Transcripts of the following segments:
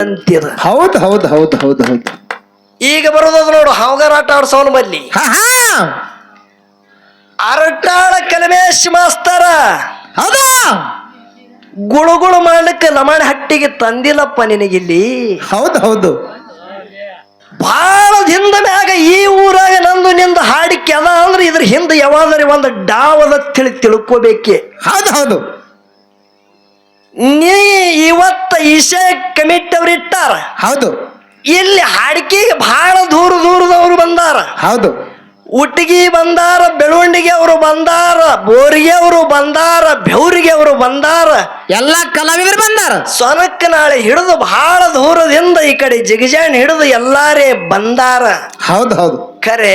ಅಂತೀರ. ಹೌದು ಹೌದು ಹೌದು ಹೌದು ಹೌದು. ಈಗ ಬರೋದು ನೋಡು ಹಾವುಗಾರ ಆಟ ಆಡ್ಸೋನ್ ಬಲ್ಲಿ ಅರಟಾಳ ಕಲಮೇಶ್ ಮಾಸ್ತರ ಹೌದಾ ಗುಳುಗುಳು ಮಾಡ್ಲಿಕ್ಕೆ ಲಮಣ ಹಟ್ಟಿಗೆ ತಂದಿಲ್ಲಪ್ಪ ನಿನಗಿಲ್ಲಿ. ಹೌದು ಹೌದು. ಬಹಳ ಹಿಂದ ಮ್ಯಾಗ ಈ ಊರಾಗ ನಂದು ನಿಂದ ಹಾಡಿಕೆ ಅದ ಅಂದ್ರೆ ಇದ್ರ ಹಿಂದೆ ಯಾವಾದ್ರೆ ಒಂದು ಡಾವದ ತಿಳ್ಕೋಬೇಕೆ. ಹೌದು ಹೌದು. ನೀ ಇವತ್ತ ಈಶಾ ಕಮಿಟಿ ಅವ್ರು ಇಟ್ಟಾರ. ಹೌದು. ಇಲ್ಲಿ ಹಾಡಿಕೆಗೆ ಬಹಳ ದೂರದವರು ಬಂದಾರ. ಹೌದು. ಉಟ್ಟಿಗೆ ಬಂದಾರ, ಬೆಳವಣಿಗೆ ಅವರು ಬಂದಾರ, ಬೋರಿಗೆ ಅವರು ಬಂದಾರ, ಬೆವರಿಗೆ ಅವರು ಬಂದಾರ, ಎಲ್ಲ ಕಲಾವಿದರು ಬಂದಾರ. ಸೊನಕ್ಕನಾಳೆ ಹಿಡಿದು ಬಹಳ ದೂರದಿಂದ ಈ ಕಡೆ ಜಿಗಜಾಣಿ ಹಿಡಿದು ಎಲ್ಲಾರೇ ಬಂದಾರ. ಹೌದು ಹೌದು. ಖರೆ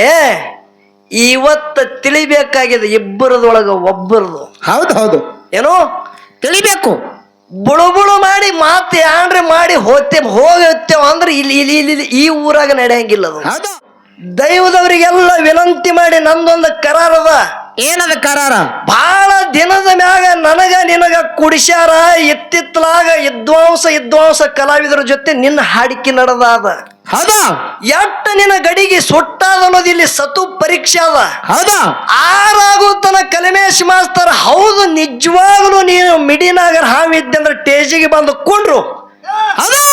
ಇವತ್ತ ತಿಳಿಬೇಕಾಗಿದೆ ಇಬ್ಬರದೊಳಗ ಒಬ್ಬರದು. ಹೌದು ಹೌದು. ಏನೋ ತಿಳಿಬೇಕು. ಬುಳು ಮಾಡಿ ಮಾತು ಯಾಂಡ್ರೆ ಮಾಡಿ ಹೋಗ್ತೇವ ಅಂದ್ರೆ ಇಲ್ಲಿ ಈ ಊರಾಗ ನಡೆಯಂಗಿಲ್ಲ ಅದು. ಹೌದು. ದೈವದವರಿಗೆಲ್ಲ ವಿನಂತಿ ಮಾಡಿ ನಂದೊಂದು ಕರಾರದ. ಏನದ ಕರಾರ? ಬಹಳ ದಿನದ ಮ್ಯಾಗ ನನಗ ನಿನಗ ಕುಡಿಸ್ಯಾರ. ಇತ್ತಿತ್ತಲಾಗ ವಿದ್ವಾಂಸ ಕಲಾವಿದರ ಜೊತೆ ನಿನ್ನ ಹಾಡಿಕೆ ನಡೆದಾದ. ಹೌದಾ ಎಟ್ಟ ನಿನ್ನ ಗಡಿಗೆ ಸುಟ್ಟಾದ ಅನ್ನೋದು ಇಲ್ಲಿ ಸತು ಪರೀಕ್ಷೆ ಅದ. ಹೌದಾ ಆರಾಗುತ್ತನ ಕಲಮೇಶ್ ಮಾಸ್ತರ್. ಹೌದು ನಿಜವಾಗ್ಲೂ ನೀನು ಮಿಡಿನಾಗರ ಹಾವಿದ್ದೆ ಅಂದ್ರೆ ಟೇಜಿಗೆ ಬಂದು ಕುಂಡ್ರು. ಹೌದಾ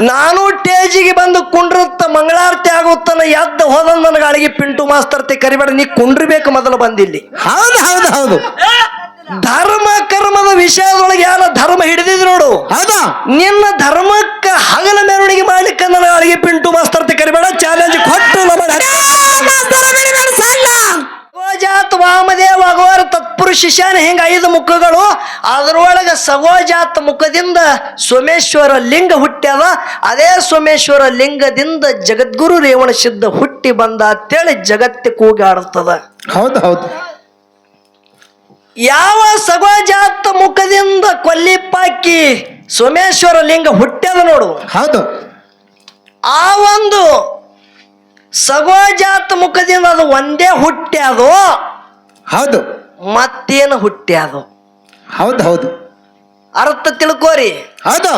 ನಾನು ಟೇಜಿಗೆ ಬಂದು ಕುಂಡ್ರುತ್ತ ಮಂಗಳಾರತಿ ಆಗುತ್ತಾನ ಎದ್ದ ಹೋದ ನನಗೆ ಅಳಿಗೆ ಪಿಂಟು ಮಾಸ್ತರ್ತಿ ಕರಿಬೇಡ, ನೀ ಕುಂಡ್ರಬೇಕು ಮೊದಲು ಬಂದಿಲ್ಲಿ. ಹೌದು ಹೌದು ಹೌದು. ಧರ್ಮ ಕರ್ಮದ ವಿಷಯದೊಳಗೆ ಯಾರ ಧರ್ಮ ಹಿಡಿದಿದ್ ನೋಡು. ಹೌದಾ ನಿನ್ನ ಧರ್ಮಕ್ಕ ಹಗಲ ಮೆರವಣಿಗೆ ಮಾಡ್ಲಿಕ್ಕೆ ನನ್ನ ಅಳಿಗೆ ಪಿಂಟು ಮಾಸ್ತರ್ತಿ ಕರಿಬೇಡ ಚಾಲೆಂಜ್ ಕೊಟ್ಟು ಸಗೋಜಾತ್ ವಾಮದೇವ ಅಗೋರ ತತ್ಪುರುಷ ಶಿಷ್ಯನ ಹಿಂಗ 5 ಮುಖಗಳು. ಅದರೊಳಗ ಸಗೋಜಾತ್ ಮುಖದಿಂದ ಸೋಮೇಶ್ವರ ಲಿಂಗ ಹುಟ್ಟ್ಯದ. ಅದೇ ಸೋಮೇಶ್ವರ ಲಿಂಗದಿಂದ ಜಗದ್ಗುರು ರೇವಣ ಸಿದ್ಧ ಹುಟ್ಟಿ ಬಂದ ಅಂತೇಳಿ ಜಗತ್ತೆ ಕೂಗಾಡುತ್ತದ. ಹೌದು ಹೌದು. ಯಾವ ಸಗೋಜಾತ ಮುಖದಿಂದ ಕೊಲ್ಲಿಪ್ಪಾಕಿ ಸೋಮೇಶ್ವರ ಲಿಂಗ ಹುಟ್ಟ್ಯದ ನೋಡು. ಹೌದು. ಆ ಒಂದು ಸಗೋಜಾತ ಮುಖದಿಂದ ಅದು ಒಂದೇ ಹುಟ್ಟ್ಯಾದು. ಹೌದು. ಮತ್ತೇನು ಹುಟ್ಟ್ಯಾದು? ಹೌದು ಹೌದು. ಅರ್ಥ ತಿಳ್ಕೋರಿ. ಹೌದು.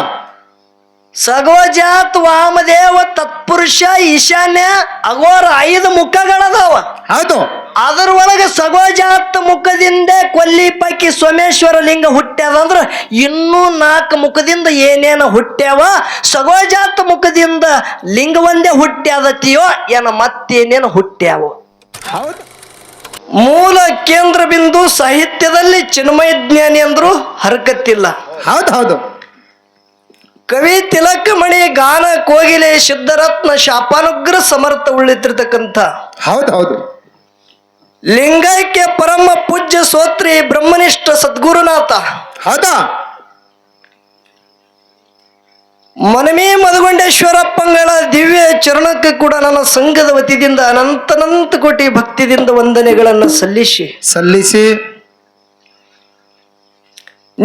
ಸಗೋಜಾತ್ ವಾಮದೇವ ತತ್ಪುರುಷ ಈಶಾನ್ಯ ಅಗೋರ 5 ಮುಖಗಳದಾವ. ಹೌದು. ಅದರೊಳಗೆ ಸಗೋಜಾತ ಮುಖದಿಂದ ಕೊಲ್ಲಿಪಕ್ಕಿ ಸೋಮೇಶ್ವರ ಲಿಂಗ ಹುಟ್ಟ್ಯಾದ ಅಂದ್ರೆ ಇನ್ನೂ 4 ಮುಖದಿಂದ ಏನೇನು ಹುಟ್ಟ್ಯಾವ. ಸಗೋಜಾತ ಮುಖದಿಂದ ಲಿಂಗ ಒಂದೇ ಹುಟ್ಟ್ಯಾದತಿಯೋ ಏನ ಮತ್ತೇನೇನು ಹುಟ್ಟ್ಯಾವ? ಹೌದು. ಮೂಲ ಕೇಂದ್ರ ಬಿಂದು ಸಾಹಿತ್ಯದಲ್ಲಿ ಚಿನ್ಮಯ ಜ್ಞಾನಿ ಅಂದ್ರು ಹರಕತ್ತಿಲ್ಲ. ಹೌದು ಹೌದು. ಕವಿ ತಿಲಕಮಣಿ ಗಾನ ಕೋಗಿಲೆ ಸಿದ್ಧರತ್ನ ಶಾಪಾನುಗ್ರ ಸಮರ್ಥ ಉಳ್ಳಿತಿರ್ತಕ್ಕಂಥ ಹೌದು ಹೌದು. ಲಿಂಗೈಕ್ಯ ಪರಮ ಪೂಜ್ಯ ಸೋತ್ರಿ ಬ್ರಹ್ಮನಿಷ್ಠ ಸದ್ಗುರುನಾಥ. ಹೌದಾ ಮನಮೇ ಮದಗೊಂಡೇಶ್ವರಪ್ಪಂಗಳ ದಿವ್ಯ ಚರಣಕ್ಕೆ ಕೂಡ ನನ್ನ ಸಂಘದ ವತಿಯಿಂದ ಅನಂತ ಕೋಟಿ ಭಕ್ತಿದಿಂದ ವಂದನೆಗಳನ್ನು ಸಲ್ಲಿಸಿ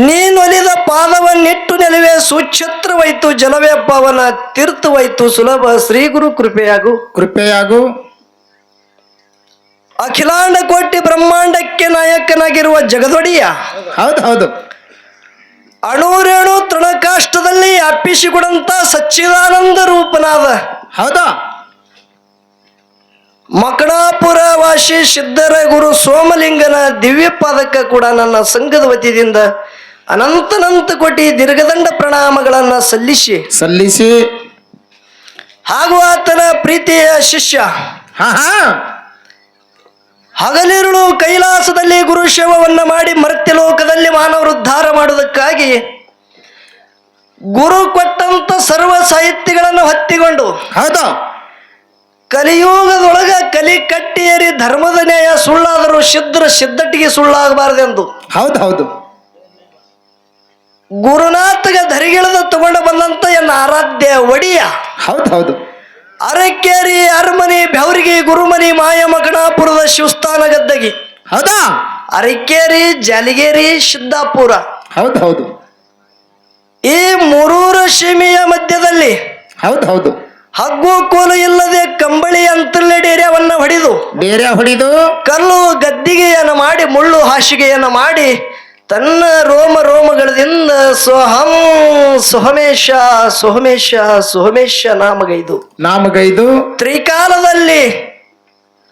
ನೀನೊಲಿದ ಪಾದವನ್ನಿಟ್ಟು ನೆಲವೇ ಸುಛತ್ರವಾಯ್ತು ಜಲವೇ ಪಾವನ ತೀರ್ಥವಾಯ್ತು ಸುಲಭ ಶ್ರೀ ಗುರು ಕೃಪೆಯಾಗು. ಅಖಿಲಾಂಡ ಕೋಟಿ ಬ್ರಹ್ಮಾಂಡಕ್ಕೆ ನಾಯಕನಾಗಿರುವ ಜಗದೊಡೆಯ. ಹೌದು ಹೌದು. ಅಣುರೇಣು ತೃಣಕಾಷ್ಟದಲ್ಲಿ ಅಪ್ಪಿಸಿಕೊಡಂತ ಸಚ್ಚಿದಾನಂದ ರೂಪನಾದ. ಹೌದಾ ಮಕಣಾಪುರ ವಾಸಿ ಸಿದ್ಧರ ಗುರು ಸೋಮಲಿಂಗನ ದಿವ್ಯ ಪಾದಕ್ಕೆ ಕೂಡ ನನ್ನ ಸಂಘದ ವತಿಯಿಂದ ಅನಂತ ಕೋಟಿ ದೀರ್ಘದಂಡ ಪ್ರಣಾಮಗಳನ್ನು ಸಲ್ಲಿಸಿ ಹಾಗೂ ಆತನ ಪ್ರೀತಿಯ ಶಿಷ್ಯ ಹಗಲಿರುಳು ಕೈಲಾಸದಲ್ಲಿ ಗುರು ಸೇವವನ್ನ ಮಾಡಿ ಮರ್ತ್ಯ ಲೋಕದಲ್ಲಿ ಮಾನವರು ಉದ್ಧಾರ ಮಾಡುವುದಕ್ಕಾಗಿ ಗುರು ಕೊಟ್ಟಂತ ಸರ್ವ ಸಾಹಿತ್ಯಗಳನ್ನು ಹೊತ್ತಿಕೊಂಡು ಹೌದಾ ಕಲಿಯುಗದೊಳಗ ಕಲಿ ಕಟ್ಟಿಯೇರಿ ಧರ್ಮದ ನ್ಯಾಯ ಸುಳ್ಳಾದರೂ ಸಿದ್ಧಟಿಗೆ ಸುಳ್ಳಾಗಬಾರದೆಂದು ಹೌದು ಹೌದು ಗುರುನಾಥಗ ಧರಿಗಿಳಿದ ತಗೊಂಡು ಬಂದಂತ ಎನ್ನ ಆರಾಧ್ಯ ಒಡಿಯ. ಹೌದು ಹೌದು. ಅರಕೇರಿ ಅರಮನಿ ಬೆವರಿಗೆ ಗುರುಮನಿ ಮಾಯ ಮಕಣಾಪುರದ ಶಿವಸ್ಥಾನ ಗದ್ದಗಿ. ಹೌದಾ ಅರಕೇರಿ ಜಾಲಿಗೇರಿ ಸಿದ್ದಾಪುರ. ಹೌದು ಹೌದು. ಈ ಮೂರೂರು ಸೀಮೆಯ ಮಧ್ಯದಲ್ಲಿ ಹೌದು ಹೌದು ಹಗ್ಗು ಕೋಲು ಇಲ್ಲದೆ ಕಂಬಳಿ ಅಂತಲೇ ಡೇರ್ಯವನ್ನ ಹೊಡೆದು ಕಲ್ಲು ಗದ್ದಿಗೆಯನ್ನು ಮಾಡಿ ಮುಳ್ಳು ಹಾಸಿಗೆಯನ್ನು ಮಾಡಿ ತನ್ನ ರೋಮ ರೋಮಗಳದಿಂದ ಸೋಹಂ ಸೋಮೇಶ ಸೋಮೇಶ ಸೋಮೇಶ ನಾಮಗೈದು ನಾಮಗೈದು ತ್ರಿಕಾಲದಲ್ಲಿ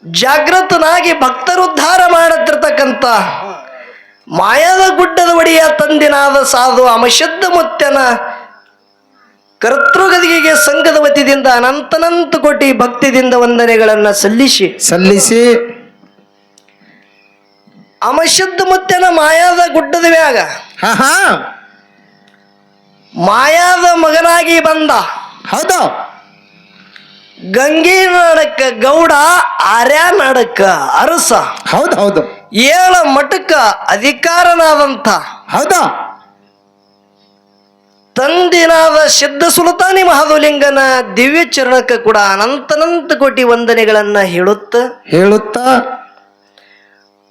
ಜಾಗೃತನಾಗಿ ಭಕ್ತರುದ್ಧಾರ ಮಾಡುತ್ತಿರ್ತಕ್ಕಂಥ ಮಾಯದ ಗುಡ್ಡದ ಒಡೆಯ ತಂದಿನಾದ ಸಾಧು ಅಮಶುದ್ಧ ಮುತ್ಯನ ಕರ್ತೃಗದಿಗೆ ಸಂಘದ ವತಿಯಿಂದ ಅನಂತನಂತ ಕೋಟಿ ಭಕ್ತಿದಿಂದ ವಂದನೆಗಳನ್ನ ಸಲ್ಲಿಸಿ ಅಮಶುದ್ಧ ಮುತ್ಯನ ಮಾಯಾದ ಗುಡ್ಡದ ಮ್ಯಾಗ ಮಾಯಾದ ಮಗನಾಗಿ ಬಂದ. ಹೌದು. ಗಂಗಿ ನಾಡಕ ಗೌಡ ಆರ್ಯ ನಾಡಕ ಅರಸ. ಹೌದು ಹೌದು. 7 ಮಠಕ್ಕ ಅಧಿಕಾರನಾದಂಥ ಹೌದಾ ತಂದಿನಾದ ಸಿದ್ಧ ಸುಲ್ತಾನಿ ಮಹಾದೇವಲಿಂಗನ ದಿವ್ಯ ಚರಣಕ್ಕೆ ಕೂಡ ಅನಂತನಂತ ಕೋಟಿ ವಂದನೆಗಳನ್ನ ಹೇಳುತ್ತಾ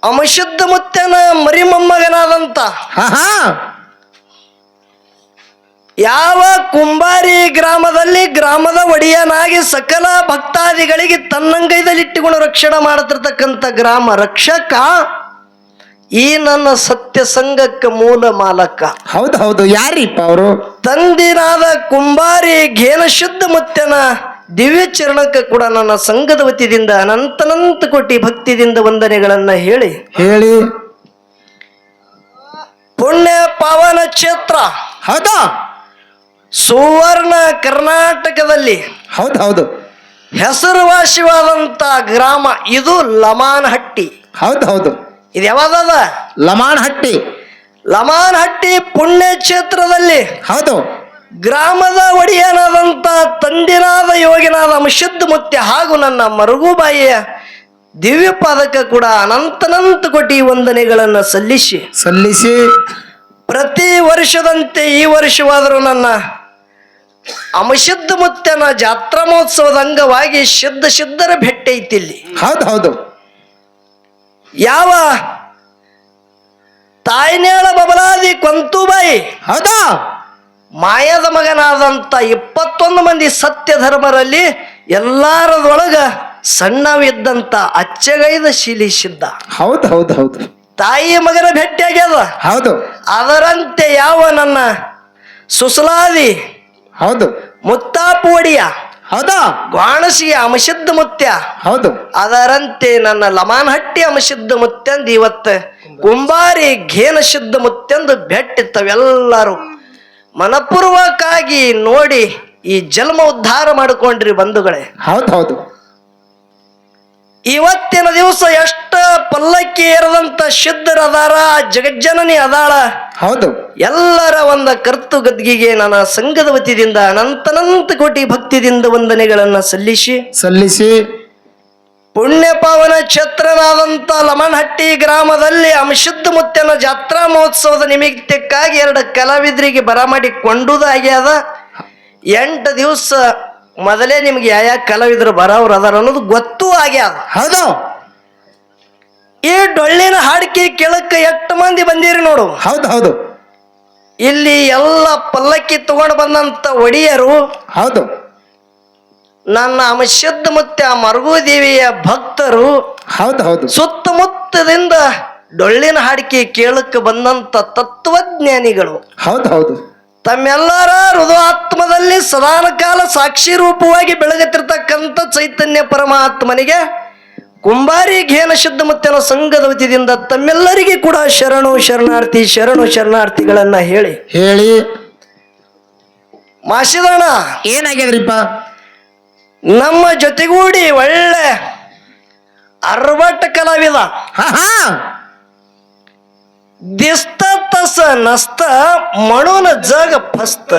ಅಮಶುದ್ಧ ಮುತ್ಯನ ಮರಿಮೊಮ್ಮಗನಾದಂತ ಯಾವ ಕುಂಬಾರಿ ಗ್ರಾಮದಲ್ಲಿ ಗ್ರಾಮದ ಒಡೆಯನಾಗಿ ಸಕಲ ಭಕ್ತಾದಿಗಳಿಗೆ ತನ್ನಂಗೈದಲ್ಲಿಟ್ಟುಕೊಂಡು ರಕ್ಷಣೆ ಮಾಡುತ್ತಿರ್ತಕ್ಕಂಥ ಗ್ರಾಮ ರಕ್ಷಕ ಈ ನನ್ನ ಸತ್ಯ ಸಂಘಕ್ಕೆ ಮೂಲ ಮಾಲಕ. ಹೌದು ಹೌದು. ಯಾರಿಪ್ಪ ಅವರು? ತಂದಿನಾದ ಕುಂಬಾರಿ ಘೇನ ಶುದ್ಧ ಮುತ್ಯನ ದಿವ್ಯ ಚರಣಕ್ಕೆ ಕೂಡ ನನ್ನ ಸಂಘದ ವತಿಯಿಂದ ಅನಂತನಂತ ಕೋಟಿ ಭಕ್ತಿದಿಂದ ವಂದನೆಗಳನ್ನ ಹೇಳಿ ಪುಣ್ಯ ಪಾವನ ಕ್ಷೇತ್ರ. ಹೌದಾ ಸುವರ್ಣ ಕರ್ನಾಟಕದಲ್ಲಿ ಹೌದು ಹೌದು ಹೆಸರುವಾಸಿವಾದಂತ ಗ್ರಾಮ ಇದು ಲಮಾನಹಟ್ಟಿ. ಹೌದು ಹೌದು. ಇದು ಯಾವ್ದದ? ಲಮಾನಹಟ್ಟಿ ಪುಣ್ಯ ಕ್ಷೇತ್ರದಲ್ಲಿ ಹೌದು ಗ್ರಾಮದ ಒಡೆಯನಾದಂತ ತಂದಿನಾದ ಯೋಗಿನಾದ ಅಮಶುದ್ಧ ಮುತ್ಯ ಹಾಗೂ ನನ್ನ ಮರುಗುಬಾಯಿಯ ದಿವ್ಯ ಪಾದಕ ಕೂಡ ಅನಂತನಂತ ಕೋಟಿ ವಂದನೆಗಳನ್ನ ಸಲ್ಲಿಸಿ ಪ್ರತಿ ವರ್ಷದಂತೆ ಈ ವರ್ಷವಾದರೂ ನನ್ನ ಅಮಶುದ್ಧ ಮುತ್ಯನ ಜಾತ್ರಾ ಮಹೋತ್ಸವದ ಅಂಗವಾಗಿ ಸಿದ್ಧರ ಭೇಟಿ ಐತಿ ಇಲ್ಲಿ. ಹೌದು ಹೌದು. ಯಾವ ತಾಯ್ನೇಳ ಬಬಲಾದಿ ಕೊಂತುಬಾಯಿ ಹೌದಾ ಮಾಯದ ಮಗನಾದಂತ 21 ಮಂದಿ ಸತ್ಯ ಧರ್ಮರಲ್ಲಿ ಎಲ್ಲಾರದೊಳಗ ಸಣ್ಣವಿದ್ದಂತ ಅಚ್ಚಗೈದ ಶಿಲಿಸಿದ್ದ. ಹೌದು ಹೌದು ಹೌದು. ತಾಯಿಯ ಮಗನ ಭೇಟಿಯಾಗ್ಯದ. ಹೌದು. ಅದರಂತೆ ಯಾವ ನನ್ನ ಸುಸಲಾದಿ ಹೌದು ಮುತ್ತಾಪು ಒಡೆಯ ಹೌದಾ ಗಾಣಸಿಯ ಅಮಶುದ್ಧ ಮುತ್ಯ ಹೌದು. ಅದರಂತೆ ನನ್ನ ಲಮಾನಹಟ್ಟಿ ಅಮಶುದ್ಧ ಮುತ್ಯಂದು ಇವತ್ತು ಕುಂಬಾರಿ ಘೇನ ಶುದ್ಧ ಮುತ್ಯಂದು ಭೇಟಿತ್ತವೆಲ್ಲರೂ ಮನಪೂರ್ವಕವಾಗಿ ನೋಡಿ ಈ ಜನ್ಮ ಉದ್ಧಾರ ಮಾಡಿಕೊಂಡ್ರಿ ಬಂಧುಗಳೇ. ಹೌದು ಹೌದು. ಇವತ್ತಿನ ದಿವಸ ಎಷ್ಟ ಪಲ್ಲಕ್ಕಿ ಏರದಂತ ಸಿದ್ಧರದಾರ ಜಗಜ್ಜನನಿ ಅದಾಳ. ಹೌದು. ಎಲ್ಲರ ಒಂದು ಕರ್ತು ಗದ್ಗಿಗೆ ನನ್ನ ಸಂಘದ ವತಿಯಿಂದ ಅನಂತನಂತ ಕೋಟಿ ಭಕ್ತಿದಿಂದ ವಂದನೆಗಳನ್ನ ಸಲ್ಲಿಸಿ ಪುಣ್ಯ ಪಾವನ ಕ್ಷೇತ್ರನಾದಂತ ಲಮನಹಟ್ಟಿ ಗ್ರಾಮದಲ್ಲಿ ಅಮಶುದ್ಧ ಮುತ್ಯನ ಜಾತ್ರಾ ಮಹೋತ್ಸವದ ನಿಮಿತ್ತಕ್ಕಾಗಿ 2 ಕಲಾವಿದರಿಗೆ ಬರಮಾಡಿ ಕೊಂಡುದಾಗ್ಯದ. 8 ದಿವಸ ಮೊದಲೇ ನಿಮ್ಗೆ ಯಾವ ಕಲಾವಿದರು ಬರೋರು ಅದಾರ ಅನ್ನೋದು ಗೊತ್ತೂ ಆಗ್ಯಾದ. ಹೌದು. ಈ ಡೊಳ್ಳಿನ ಹಾಡಿಕೆ ಕೇಳಕ್ಕೆ 8 ಮಂದಿ ಬಂದಿರಿ ನೋಡು. ಹೌದು ಹೌದು. ಇಲ್ಲಿ ಎಲ್ಲ ಪಲ್ಲಕ್ಕಿ ತಗೊಂಡು ಬಂದಂತ ಒಡೆಯರು ಹೌದು ನನ್ನ ಅಮಶುದ್ಧ ಮುತ್ಯ ಮರುಗುದೇವಿಯ ಭಕ್ತರು. ಹೌದು ಹೌದು. ಸುತ್ತಮುತ್ತದಿಂದ ಡೊಳ್ಳಿನ ಹಾಡಿಕೆ ಕೇಳಕ್ಕೆ ಬಂದಂತ ತತ್ವಜ್ಞಾನಿಗಳು. ಹೌದು ಹೌದು. ತಮ್ಮೆಲ್ಲರ ಹೃದಯಾತ್ಮದಲ್ಲಿ ಸದಾನ ಕಾಲ ಸಾಕ್ಷಿ ರೂಪವಾಗಿ ಬೆಳಗುತ್ತಿರ್ತಕ್ಕಂಥ ಚೈತನ್ಯ ಪರಮಾತ್ಮನಿಗೆ ಕುಂಬಾರಿ ಘೇನ ಶುದ್ಧ ಮುತ್ಯನ ಸಂಘದ ವತಿಯಿಂದ ತಮ್ಮೆಲ್ಲರಿಗೆ ಕೂಡ ಶರಣಾರ್ಥಿಗಳನ್ನ ಹೇಳಿ ಮಾಸಿದಣ್ಣ ಏನಾಗ್ಯದ್ರಿಪ್ಪ ನಮ್ಮ ಜೊತೆಗೂಡಿ ಒಳ್ಳೆ ಅರ್ವಟ ಕಲಾವಿದ ದಿಸ್ತ ತಸ ನಸ್ತ ಮಣುನ ಜಗ ಫಸ್ತ.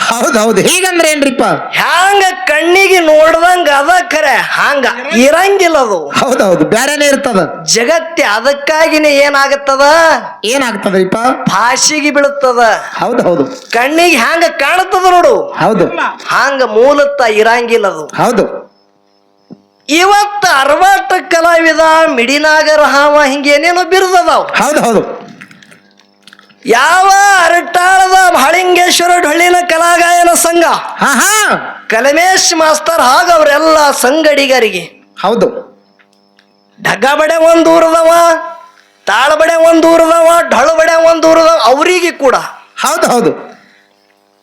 ಹೌದೌದು. ಹೇಗಂದ್ರೆ ಏನ್ರಿಪ್ಪ? ಹ್ಯಾಂಗ ಕಣ್ಣಿಗೆ ನೋಡ್ದಂಗ ಅದ ಖರೆ ಹಂಗ ಇರಂಗಿಲ್ಲ ಅದು. ಹೌದೌದು. ಬ್ಯಾರೇನೆ ಇರ್ತದ ಜಗತ್ತೆ. ಅದಕ್ಕಾಗಿನೇ ಏನಾಗ್ತದ್ರಿಪ್ಪ? ಫಾಸಿಗೆ ಬೀಳುತ್ತದ. ಹೌದೌದು. ಕಣ್ಣಿಗೆ ಹ್ಯಾಂಗ ಕಾಣುತ್ತದ ನೋಡು. ಹೌದು. ಹಂಗ ಮೂಲತ ಇರಂಗಿಲ್ಲ ಅದು. ಹೌದು. ಇವತ್ತ ಅರ್ವಾಟ ಕಲಾವಿದ ಮಿಡಿನಾಗರ ಹಾವ ಹಿಂಗೇನೇನೋ ಬಿರುದದಾವ್. ಹೌದೌದು. ಯಾವ ಅರಟಾಳದ ಮಹಳಿಂಗೇಶ್ವರ ಢೊಳ್ಳಿನ ಕಲಾಗಾಯನ ಸಂಘ ಕಲಮೇಶ್ ಮಾಸ್ತರ್ ಹಾಗ ಅವರೆಲ್ಲ ಸಂಗಡಿಗರಿಗೆ ಹೌದು ಢಗ್ಗ ಬಡೆ ಒಂದ್ ಊರದವ ತಾಳಬಡೆ ಒಂದ್ ಊರದವ, ಢಳಬಡೆ ಒಂದ್ ಊರದವ, ಅವರಿಗೆ ಕೂಡ ಹೌದು ಹೌದು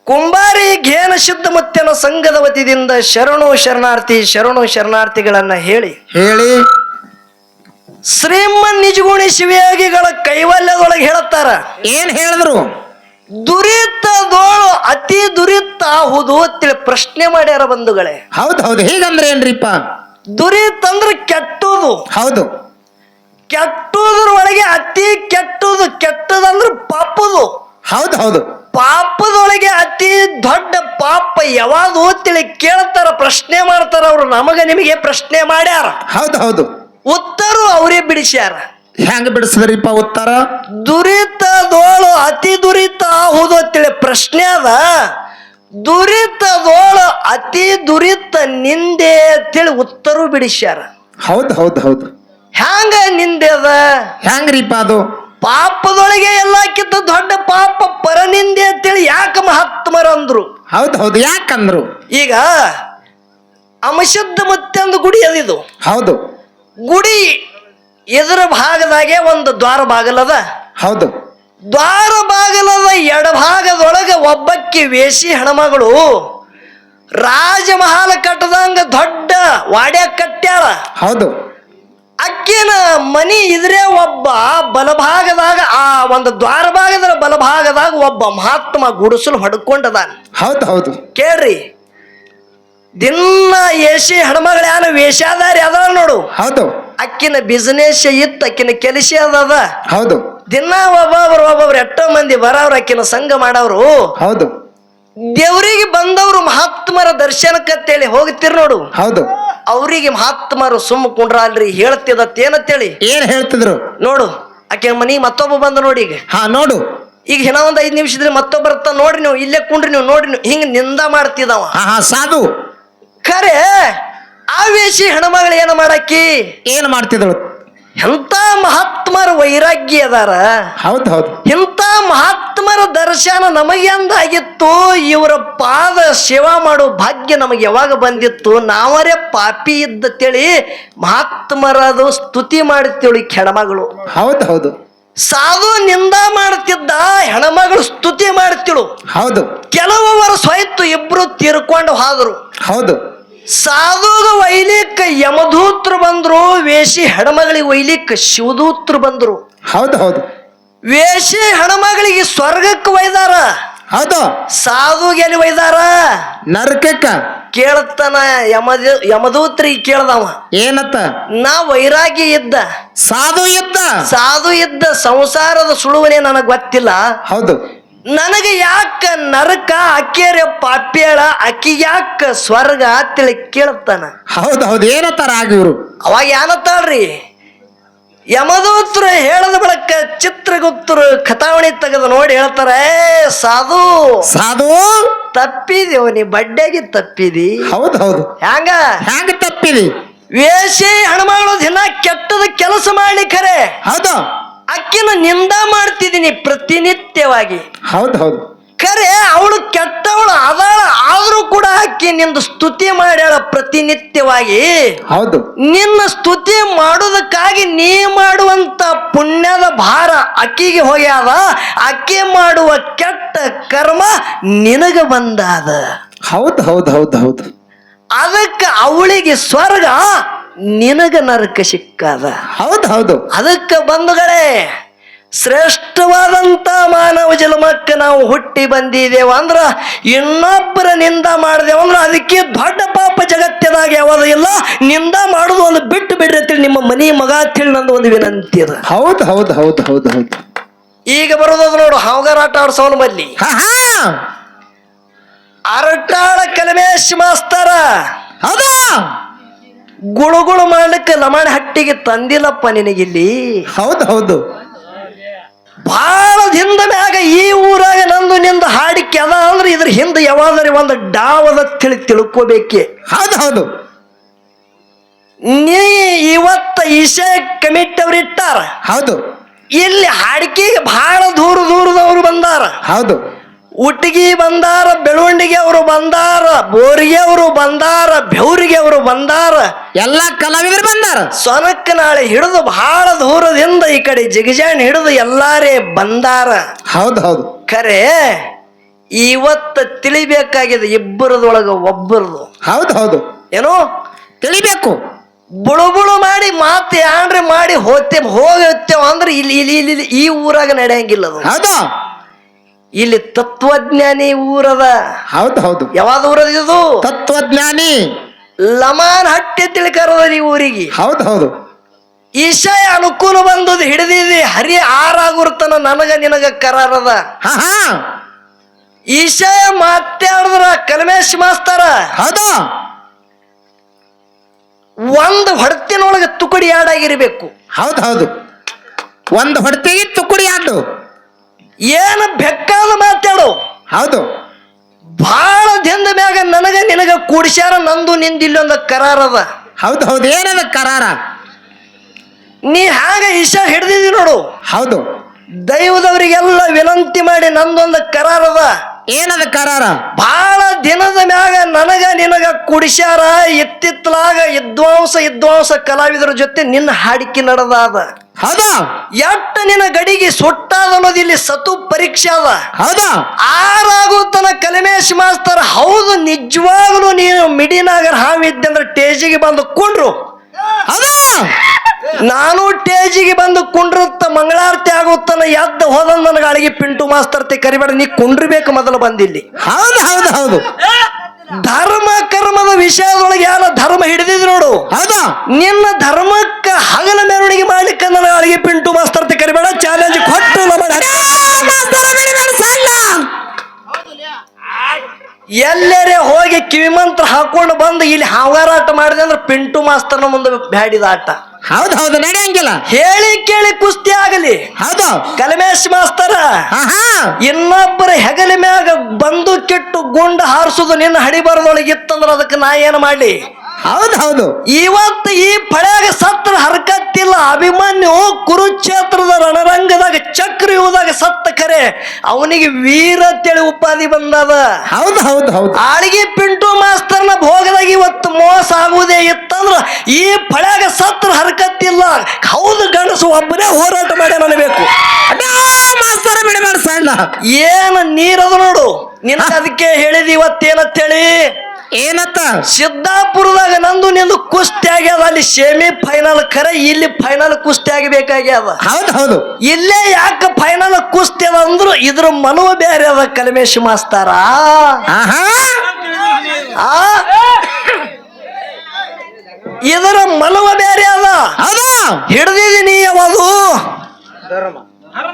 ಕುಂಬಾರಿ ಘೇನ ಸಿದ್ಧ ಮುತ್ತನ ಸಂಘದ ವತಿಯಿಂದ ಶರಣು ಶರಣಾರ್ಥಿ ಶರಣು ಶರಣಾರ್ಥಿಗಳನ್ನ ಹೇಳಿ ಶ್ರೀಮನ್ ನಿಜಗುಣಿ ಶಿವಯೋಗಿಗಳ ಕೈವಲ್ಯದೊಳಗೆ ಹೇಳುತ್ತಾರ. ಏನ್ ಹೇಳಿದ್ರು? ದುರಿತದೋಳು ಅತಿ ದುರಿತ ಆಹುದು ಅಂತೇಳಿ ಪ್ರಶ್ನೆ ಮಾಡ್ಯಾರ ಬಂಧುಗಳೇ. ಹೌದು ಹೌದು ಹೇಗಂದ್ರೆ ಏನ್ರಿಪ್ಪ? ದುರಿತ ಅಂದ್ರೆ ಕೆಟ್ಟುದು. ಹೌದು. ಕೆಟ್ಟುದ್ರ ಒಳಗೆ ಅತಿ ಕೆಟ್ಟುದು. ಕೆಟ್ಟದಂದ್ರೆ ಪಾಪದು. ಹೌದು ಹೌದು. ಪಾಪದೊಳಗೆ ಅತಿ ದೊಡ್ಡ ಪಾಪ ಯಾವುದು ಅಂತೇಳಿ ಕೇಳ್ತಾರ, ಪ್ರಶ್ನೆ ಮಾಡ್ತಾರ. ಅವ್ರು ನಮಗ ನಿಮಗೆ ಪ್ರಶ್ನೆ ಮಾಡ್ಯಾರ. ಹೌದು ಹೌದು. ಉತ್ತರ ಅವರೇ ಬಿಡಿಸ್ಯಾರ. ಹೆಂಗ ಬಿಡಿಸಿದ್ರಿಪ್ಪ ಉತ್ತರ? ದುರಿತದೋಳು ಅತಿ ದುರಿತ ಆಹುದು ಅಂತೇಳಿ ಪ್ರಶ್ನೆ ಅದ. ದುರಿತದೋಳು ಅತಿ ದುರಿತ ನಿಂದೆ ಅಂತೇಳಿ ಉತ್ತರ ಬಿಡಿಸ್ಯಾರ. ಹೌದು ಹೌದು ಹೌದು. ಹ್ಯಾಂಗ ನಿಂದೆ ಅದ? ಹೆಂಗ್ರಿಪ್ಪ ಅದು? ಪಾಪದೊಳಗೆ ಎಲ್ಲಕ್ಕಿಂತ ದೊಡ್ಡ ಪಾಪ ಪರನಿಂದೆ ಅಂತೇಳಿ ಯಾಕೆ ಮಹಾತ್ಮರ ಅಂದ್ರು? ಹೌದು ಹೌದು ಯಾಕಂದ್ರು? ಈಗ ಅಮಶುದ್ಧ ಮುತ್ತೆಂದು ಗುಡಿ ಅದಿದು. ಹೌದು. ಗುಡಿ ಎದುರ ಭಾಗದಾಗೆ ಒಂದು ದ್ವಾರ ಬಾಗಲದ. ಹೌದು. ದ್ವಾರ ಬಾಗಲದ ಎಡಭಾಗದೊಳಗೆ ಒಬ್ಬಕ್ಕಿ ವೇಷಿ ಹೆಣ್ಮಗಳು ರಾಜಮಹಲ್ ಕಟ್ಟದಂಗ ದೊಡ್ಡ ವಾಡ್ಯ ಕಟ್ಟ್ಯಾಳ. ಹೌದು. ಅಕ್ಕಿನ ಮನಿ ಇದ್ರೆ ಒಬ್ಬ ಬಲಭಾಗದಾಗ, ಆ ಒಂದು ದ್ವಾರ ಭಾಗದ ಬಲಭಾಗದಾಗ ಒಬ್ಬ ಮಹಾತ್ಮ ಗುಡಿಸಲು ಹೊಡ್ಕೊಂಡದಾನ. ಹೌದು ಹೌದು. ಕೇಳ್ರಿ, ದಿನ ಏಸಿ ಹೆಣ್ಮಗಳು ಯಾನ ವೇಷಾದಾರಿ ಅದ ನೋಡು. ಹೌದು. ಅಕ್ಕಿನ ಬಿಸ್ನೆಸ್ ಇತ್ತು, ಅಕ್ಕಿನ ಕೆಲಸ ಅದ. ಹೌದು. ದಿನ ಒಬ್ಬೊಬ್ರು ಎಷ್ಟೋ ಮಂದಿ ಬರವ್ರು, ಅಕ್ಕಿನ ಸಂಘ ಮಾಡವ್ರು. ಹೌದು. ದೇವರಿಗೆ ಬಂದವರು ಮಹಾತ್ಮರ ದರ್ಶನಕ್ಕಂತೇಳಿ ಹೋಗ್ತಿರ್ ನೋಡು. ಹೌದು. ಅವರಿಗೆ ಮಹಾತ್ಮರು ಸುಮ್ಮ ಕುಂಡ್ರಲ್ರಿ ಹೇಳ್ತಿದತ್ತೇನಂತೇಳಿ. ಏನ್ ಹೇಳ್ತಿದ್ರು ನೋಡು? ಆಕೆ ಮನಿ ಮತ್ತೊಬ್ಬ ಬಂದ ನೋಡಿ. ಈಗ ಹಾ ನೋಡು. ಈಗ ಇನ್ನ ಒಂದ್ 5 ನಿಮಿಷ ಇದ್ರೆ ಮತ್ತೊಬ್ಬ ಬರ್ತಾ ನೋಡ್ರಿ, ನೀವು ಇಲ್ಲೇ ಕುಂಡ್ರಿ, ನೀವು ನೋಡ್ರಿ, ನೀವು ಹಿಂಗ ನಿಂದ ಮಾಡ್ತಿದವ. ಹಾ ಸಾಧು. ಖರೆ ಆ ವೇಷಿ ಹೆಣ್ಮಗಳು ಏನ ಮಾಡಾಕಿ? ಏನ್ ಮಾಡ್ತಿದ್ರು? ಎಂತ ಮಹಾತ್ಮರ ವೈರಾಗ್ಯ ಅದಾರ. ಹೌದು ಹೌದು. ಇಂಥ ಮಹಾತ್ಮರ ದರ್ಶನ ನಮಗೆ ಅಂದಾಗಿತ್ತು. ಇವರ ಪಾದ ಸೇವಾ ಮಾಡೋ ಭಾಗ್ಯ ನಮಗೆ ಯಾವಾಗ ಬಂದಿತ್ತು? ನಾವರೇ ಪಾಪಿ ಇದ್ದತೇಳಿ ಮಹಾತ್ಮರದು ಸ್ತುತಿ ಮಾಡುತ್ತೇಳಿ ಹೆಣ್ಮಗಳು. ಹೌದು ಹೌದು. ಸಾಧು ನಿಂದ ಮಾಡ್ತಿದ್ದ, ಹೆಣ್ಮಗಳು ಸ್ತುತಿ ಮಾಡ್ತಿಳು. ಹೌದು. ಕೆಲವರು ಸ್ವಯತ್ತು ಇಬ್ರು ತೀರ್ಕೊಂಡು ಹೋದ್ರು. ಹೌದು. ಸಾಧುಗ ಒಯ್ಲಿಕ್ಕೆ ಯಮದೂತ್ರು ಬಂದ್ರು, ವೇಷಿ ಹೆಣ್ಮಗಳಿಗೆ ಒಯ್ಲಿಕ್ಕೆ ಶಿವದೂತ್ರು ಬಂದ್ರು. ಹೌದು ಹೌದು. ವೇಷಿ ಹೆಣ್ಮಗಳಿಗೆ ಸ್ವರ್ಗಕ್ಕೆ ಒಯ್ದಾರ. ಹೌದು. ಸಾಧುಗೆ ಎಲ್ಲಿ ಒಯ್ದಾರ? ನರಕಕ್ಕ. ಕೇಳ್ತಾನ ಯಮದೂತ್ರಿಗೆ ಕೇಳ್ದವ, ಏನತ್ತ? ನಾ ವೈರಾಗಿ ಇದ್ದ, ಸಾಧು ಇದ್ದ, ಸಾಧು ಇದ್ದ, ಸಂಸಾರದ ಸುಳುವನೆ ನನಗ್ ಗೊತ್ತಿಲ್ಲ. ಹೌದು. ನನಗೆ ಯಾಕ ನರಕ? ಅಕ್ಕೇರೆ ಪಾಪ್ಯಳ, ಅಕ್ಕಿ ಯಾಕ ಸ್ವರ್ಗ ಅಂತೇಳಿ ಕೇಳ್ತಾನ. ಹೌದು ಹೌದು. ಏನತ್ತಾರ ಆಗ ಇವ್ರು? ಅವಾಗ ಏನತ್ತಾಳ್ರಿ? ಯಮದೂತರು ಹೇಳದ ಬಳಕ ಚಿತ್ರಗುಪ್ತರು ಕಥಾವಣಿ ತೆಗೆದು ನೋಡಿ ಹೇಳ್ತಾರ, ಸಾಧು ಸಾಧು ತಪ್ಪಿದೇವ, ನೀ ಬಡ್ಡೆಗೆ ತಪ್ಪಿದಿ. ಹೌದು ಹೌದು. ಹ್ಯಾಂಗ ತಪ್ಪಿದಿ? ವೇಷಿ ಹೆಣ್ಮಗಳು ದಿನ ಕೆಟ್ಟದ ಕೆಲಸ ಮಾಡ್ಲಿಕ್ಕರೆ ಹೌದು. ಅಕ್ಕಿನ ನಿಂದ ಮಾಡ್ತಿದ್ದೀನಿ ಪ್ರತಿನಿತ್ಯವಾಗಿ. ಹೌದು ಹೌದು. ಖರೆ ಅವಳು ಕೆಟ್ಟವಳು ಅದಾಳ, ಆದ್ರೂ ಕೂಡ ಅಕ್ಕಿ ನಿಂದು ಸ್ತುತಿ ಮಾಡ್ಯಾಳ ಪ್ರತಿನಿತ್ಯವಾಗಿ. ಹೌದು. ನಿನ್ನ ಸ್ತುತಿ ಮಾಡೋದಕ್ಕಾಗಿ ನೀ ಮಾಡುವಂತ ಪುಣ್ಯದ ಭಾರ ಅಕ್ಕಿಗೆ ಹೋಗ್ಯಾದ. ಅಕ್ಕಿ ಮಾಡುವ ಕೆಟ್ಟ ಕರ್ಮ ನಿನಗ ಬಂದಾದ. ಹೌದು ಹೌದು ಹೌದು ಹೌದು. ಅದಕ್ಕೆ ಅವಳಿಗೆ ಸ್ವರ್ಗ, ನಿನಗ ನರಕ ಸಿಕ್ಕಾದ. ಹೌದು ಹೌದು. ಅದಕ್ಕೆ ಬಂಧುಗಳೇ, ಶ್ರೇಷ್ಠವಾದಂತ ಮಾನವ ಜನ್ಮಕ್ಕೆ ನಾವು ಹುಟ್ಟಿ ಬಂದಿದ್ದೇವ ಅಂದ್ರ, ಇನ್ನೊಬ್ಬರ ನಿಂದ ಮಾಡಿದೆವಂದ್ರ ಅದಕ್ಕೆ ದೊಡ್ಡ ಪಾಪ ಜಗತ್ತದಾಗ ಯಾವುದು ಇಲ್ಲ. ನಿಂದ ಮಾಡುದು ಒಂದು ಬಿಟ್ಟು ಬಿಡ್ರಿ ಅಂತೇಳಿ ನಿಮ್ಮ ಮನಿ ಮಗ ತಿಳಿ ನಂದು ಒಂದು ವಿನಂತಿ ಅದ. ಹೌದು ಹೌದು ಹೌದು ಹೌದು ಹೌದು. ಈಗ ಬರೋದು ನೋಡು, ಹಾವುಗಾರಾಟ ಆಡ್ಸೋನ್ ಬಲ್ಲಿ ಅರಟಾಳ ಕಲಮೇಶ್ ಮಾಸ್ತರ. ಹೌದಾ? ಗುಳುಗುಳು ಮಾಡ್ಲಿಕ್ಕೆ ಲಮಾಣಿ ಹಟ್ಟಿಗೆ ತಂದಿಲ್ಲಪ್ಪ ನಿನಗಿಲ್ಲಿ. ಹೌದು ಹೌದು. ಬಹಳ ಹಿಂದ ಮ್ಯಾಗ ಈ ಊರಾಗ ನಂದು ನಿಂದ ಹಾಡಿಕೆ ಅದ ಅಂದ್ರೆ ಇದ್ರ ಹಿಂದೆ ಯಾವಾದ್ರಿ ಒಂದು ಡಾವದ ತಿಳ್ಕೋಬೇಕೆ. ಹೌದು ಹೌದು. ನೀ ಇವತ್ತ ಈಶಾ ಕಮಿಟಿ ಅವ್ರು ಇಟ್ಟಾರ. ಹೌದು. ಇಲ್ಲಿ ಹಾಡಿಕೆಗೆ ಬಹಳ ದೂರದವರು ಬಂದಾರ. ಹೌದು. ಉಟ್ಟಿಗಿ ಬಂದಾರ, ಬೆಳವಂಡಿಗೆ ಅವರು ಬಂದಾರ, ಬೋರಿಗೆ ಅವರು ಬಂದಾರ, ಬೆವ್ರಿಗೆ ಅವರು ಬಂದಾರ, ಎಲ್ಲಾ ಕಲಾವಿದರು ಬಂದಾರ. ಸೊನಕ್ಕನಾಳೆ ಹಿಡಿದು ಬಹಳ ದೂರದಿಂದ ಈ ಕಡೆ ಜಿಗಜಾಣಿ ಹಿಡಿದು ಎಲ್ಲಾರೇ ಬಂದಾರ. ಹೌದು ಹೌದು ಖರೆ ಇವತ್ತ ತಿಳಿಬೇಕಾಗಿದೆ ಇಬ್ಬರದೊಳಗ ಒಬ್ಬರದು. ಹೌದು ಹೌದು ಏನು ತಿಳಿಬೇಕು. ಬುಳು ಮಾಡಿ ಮಾತು ಯಾನ್ರಿ ಮಾಡಿ ಹೋಗ್ತೇವ ಅಂದ್ರೆ ಇಲ್ಲಿ ಇಲ್ಲಿ ಇಲ್ಲಿ ಈ ಊರಾಗ ನಡೆಯಂಗಿಲ್ಲ ಅದು. ಹೌದು ಇಲ್ಲಿ ತತ್ವಜ್ಞಾನಿ ಊರದ. ಹೌದು ಹೌದು ಯಾವ್ದು ಊರದ ಇದು? ತತ್ವಜ್ಞಾನಿ ಲಮಾನ್ ಹಟ್ಟಿ ತಿಳ್ಕರದ ಈ ಊರಿಗೆ. ಹೌದು ಹೌದು ಈಶಾಯ ಅನುಕೂಲ ಬಂದದ ಹಿಡಿದಿದಿ ಹರಿ ಆರಾಗುರ್ತನ ನನಗ ನಿನಗ ಕರಾರದ. ಹಾ ಹಾ ಈಶಾಯ ಮಾತಾಡಿದ್ರ ಕಲ್ಮೇಶ್ ಮಾಸ್ತರ ಹೌದು ಒಂದು ಹೊಡ್ತಿನೊಳಗೆ ತುಕಡಿ ಆಡಾಗಿರ್ಬೇಕು. ಹೌದು ಹೌದು ಒಂದು ಹೊಡ್ತಿಗೆ ತುಕುಡಿ ಆಡು. ಏನು ಬೆಕ್ಕಾದ ಮಾತಾಡು. ಹೌದು ಬಹಳ ದಿನದ ಮ್ಯಾಗ ನನಗ ನಿನಗ ಕೂಡಿಸ್ಯಾರ, ನಂದು ನಿಂದಿಲ್ಲೊಂದ ಕರಾರದ. ಹೌದು ಹೌದು ಏನದ ಕರಾರ? ನೀ ಹಾಗ ಈಶಾ ಹಿಡ್ದಿದಿ ನೋಡು. ಹೌದು ದೈವದವರಿಗೆಲ್ಲ ವಿನಂತಿ ಮಾಡಿ ನಂದೊಂದು ಕರಾರದ. ಏನದ ಕರಾರ? ಬಹಳ ದಿನದ ಮ್ಯಾಗ ನನಗ ನಿನಗ ಕುಡಿಸ್ಯಾರ. ಇತ್ತಿತ್ತಲಾಗ ವಿದ್ವಾಂಸ ಕಲಾವಿದರ ಜೊತೆ ನಿನ್ನ ಹಾಡಿಕೆ ನಡೆದಾದ. ಹೌದಾ ಎಟ್ಟ ನಿನ್ನ ಗಡಿಗೆ ಸುಟ್ಟಾದ ಅನ್ನೋದು ಇಲ್ಲಿ ಸತು ಪರೀಕ್ಷೆ ಅದ. ಹೌದಾ ಆರಾಗುತ್ತನ ಕಲ್ಮೇಶ್ ಮಾಸ್ತರ್. ಹೌದು ನಿಜವಾಗ್ಲೂ ನೀನು ಮಿಡಿನಾಗರ ಹಾವಿದ್ದೆ ಅಂದ್ರೆ ಟೇಜಿಗೆ ಬಂದು ಕುಂಡ್ರು. ಹೌದಾ ನಾನು ಟೇಜಿಗೆ ಬಂದು ಕುಂಡ್ರತ್ತ ಮಂಗಳಾರತಿ ಆಗುತ್ತಾನ ಎದ್ದ ಹೋದ ನನಗೆ ಅಳಿಗೆ ಪಿಂಟು ಮಾಸ್ತರ್ತಿ ಕರಿಬೇಡ, ನೀ ಕುಂಡ್ರಬೇಕು ಮೊದಲು ಬಂದಿಲ್ಲಿ. ಹೌದು ಹೌದು ಹೌದು ಧರ್ಮ ಕರ್ಮದ ವಿಷಯದೊಳಗೆ ಯಾರ ಧರ್ಮ ಹಿಡಿದಿದ್ ನೋಡು. ಹೌದಾ ನಿನ್ನ ಧರ್ಮಕ್ಕ ಹಗಲ ಮೆರವಣಿಗೆ ಮಾಡ್ಲಿಕ್ಕೆ ನನಗೆ ಅಳಿಗೆ ಪಿಂಟು ಮಾಸ್ತರ್ತಿ ಕರಿಬೇಡ ಚಾಲೆಂಜ್ ಕೊಟ್ಟು ಎಲ್ಲರೇ ಹೋಗಿ ಕಿವಿಮಂತ್ರ ಹಾಕೊಂಡು ಬಂದು ಇಲ್ಲಿ ಹಾವಾರಾಟ ಮಾಡಿದೆ ಅಂದ್ರೆ ಪಿಂಟು ಮಾಸ್ತರ್ನ ಮುಂದೆ ಬ್ಯಾಡಿದ ಆಟ. ಹೌದು ಹೌದು ನಡೆಯಂಗಿಲ್ಲ. ಹೇಳಿ ಕೇಳಿ ಕುಸ್ತಿ ಆಗಲಿ. ಹೌದು ಕಲ್ಮೇಶ್ ಮಾಸ್ತರ ಇನ್ನೊಬ್ಬರ ಹೆಗಲ ಮ್ಯಾಗ ಬಂದು ಕೆಟ್ಟು ಗುಂಡ ಹಾರಿಸುದು ನಿನ್ನ ಹಡಿಬರದೊಳಗಿತ್ತಂದ್ರ ಅದಕ್ಕೆ ನಾ ಏನ್ ಮಾಡ್ಲಿ? ಹೌದು ಹೌದು ಇವತ್ತು ಈ ಫಳ್ಯಾಗ ಸತ್ರ ಹರಕತ್ತಿಲ್ಲ. ಅಭಿಮನ್ಯು ಕುರುಕ್ಷೇತ್ರದ ರಣರಂಗದಾಗ ಚಕ್ರಯುಗದಾಗ ಸತ್ತ ಖರೆ ಅವನಿಗೆ ವೀರ ತಿಳಿ ಉಪಾಧಿ ಬಂದದ. ಹೌದು ಹೌದು ಹೌದು ಆಳಿಗೆ ಪಿಂಟು ಮಾಸ್ತರ್ನ ಭೋಗದಾಗ ಇವತ್ತು ಮೋಸ ಆಗುವುದೇ ಇತ್ತಂದ್ರ ಈ ಫಳ್ಯಾಗ ಸತ್ರ ಹರಕತ್ತಿಲ್ಲ. ಹೌದು ಗಂಡಸು ಒಬ್ಬನೇ ಹೋರಾಟ ಮಾಡಿ ನನಬೇಕು. ಮಾಸ್ತರ ಬಿಡಬೇಡ ಸಣ್ಣ ಏನ ನೀರದು ನೋಡು. ನಿನ್ನ ಅದಕ್ಕೆ ಹೇಳಿದಿ ಇವತ್ತೇನಂತೇಳಿ. ಏನತ್ತ? ಸಿದ್ದಾಪುರದಾಗ ನಂದು ನಿಂದು ಕುಸ್ತಿ ಆಗ್ಯದ. ಅಲ್ಲಿ ಸೆಮಿ ಫೈನಲ್ ಖರೆ, ಇಲ್ಲಿ ಫೈನಲ್ ಕುಸ್ತಿ ಆಗಬೇಕಾಗ್ಯದ. ಹೌದು ಹೌದು ಇಲ್ಲೇ ಯಾಕೆ ಫೈನಲ್ ಕುಸ್ತಿ ಅದ ಅಂದ್ರು ಇದ್ರ ಮನವ ಬೇರೆ ಅದ ಕಲ್ಮೇಶ್ ಮಾಸ್ತಾರ. ಇದರ ಮನವ ಬೇರೆ ಅದ. ಹಿಡ್ದಿದೀನಿ ಯಾವುದು?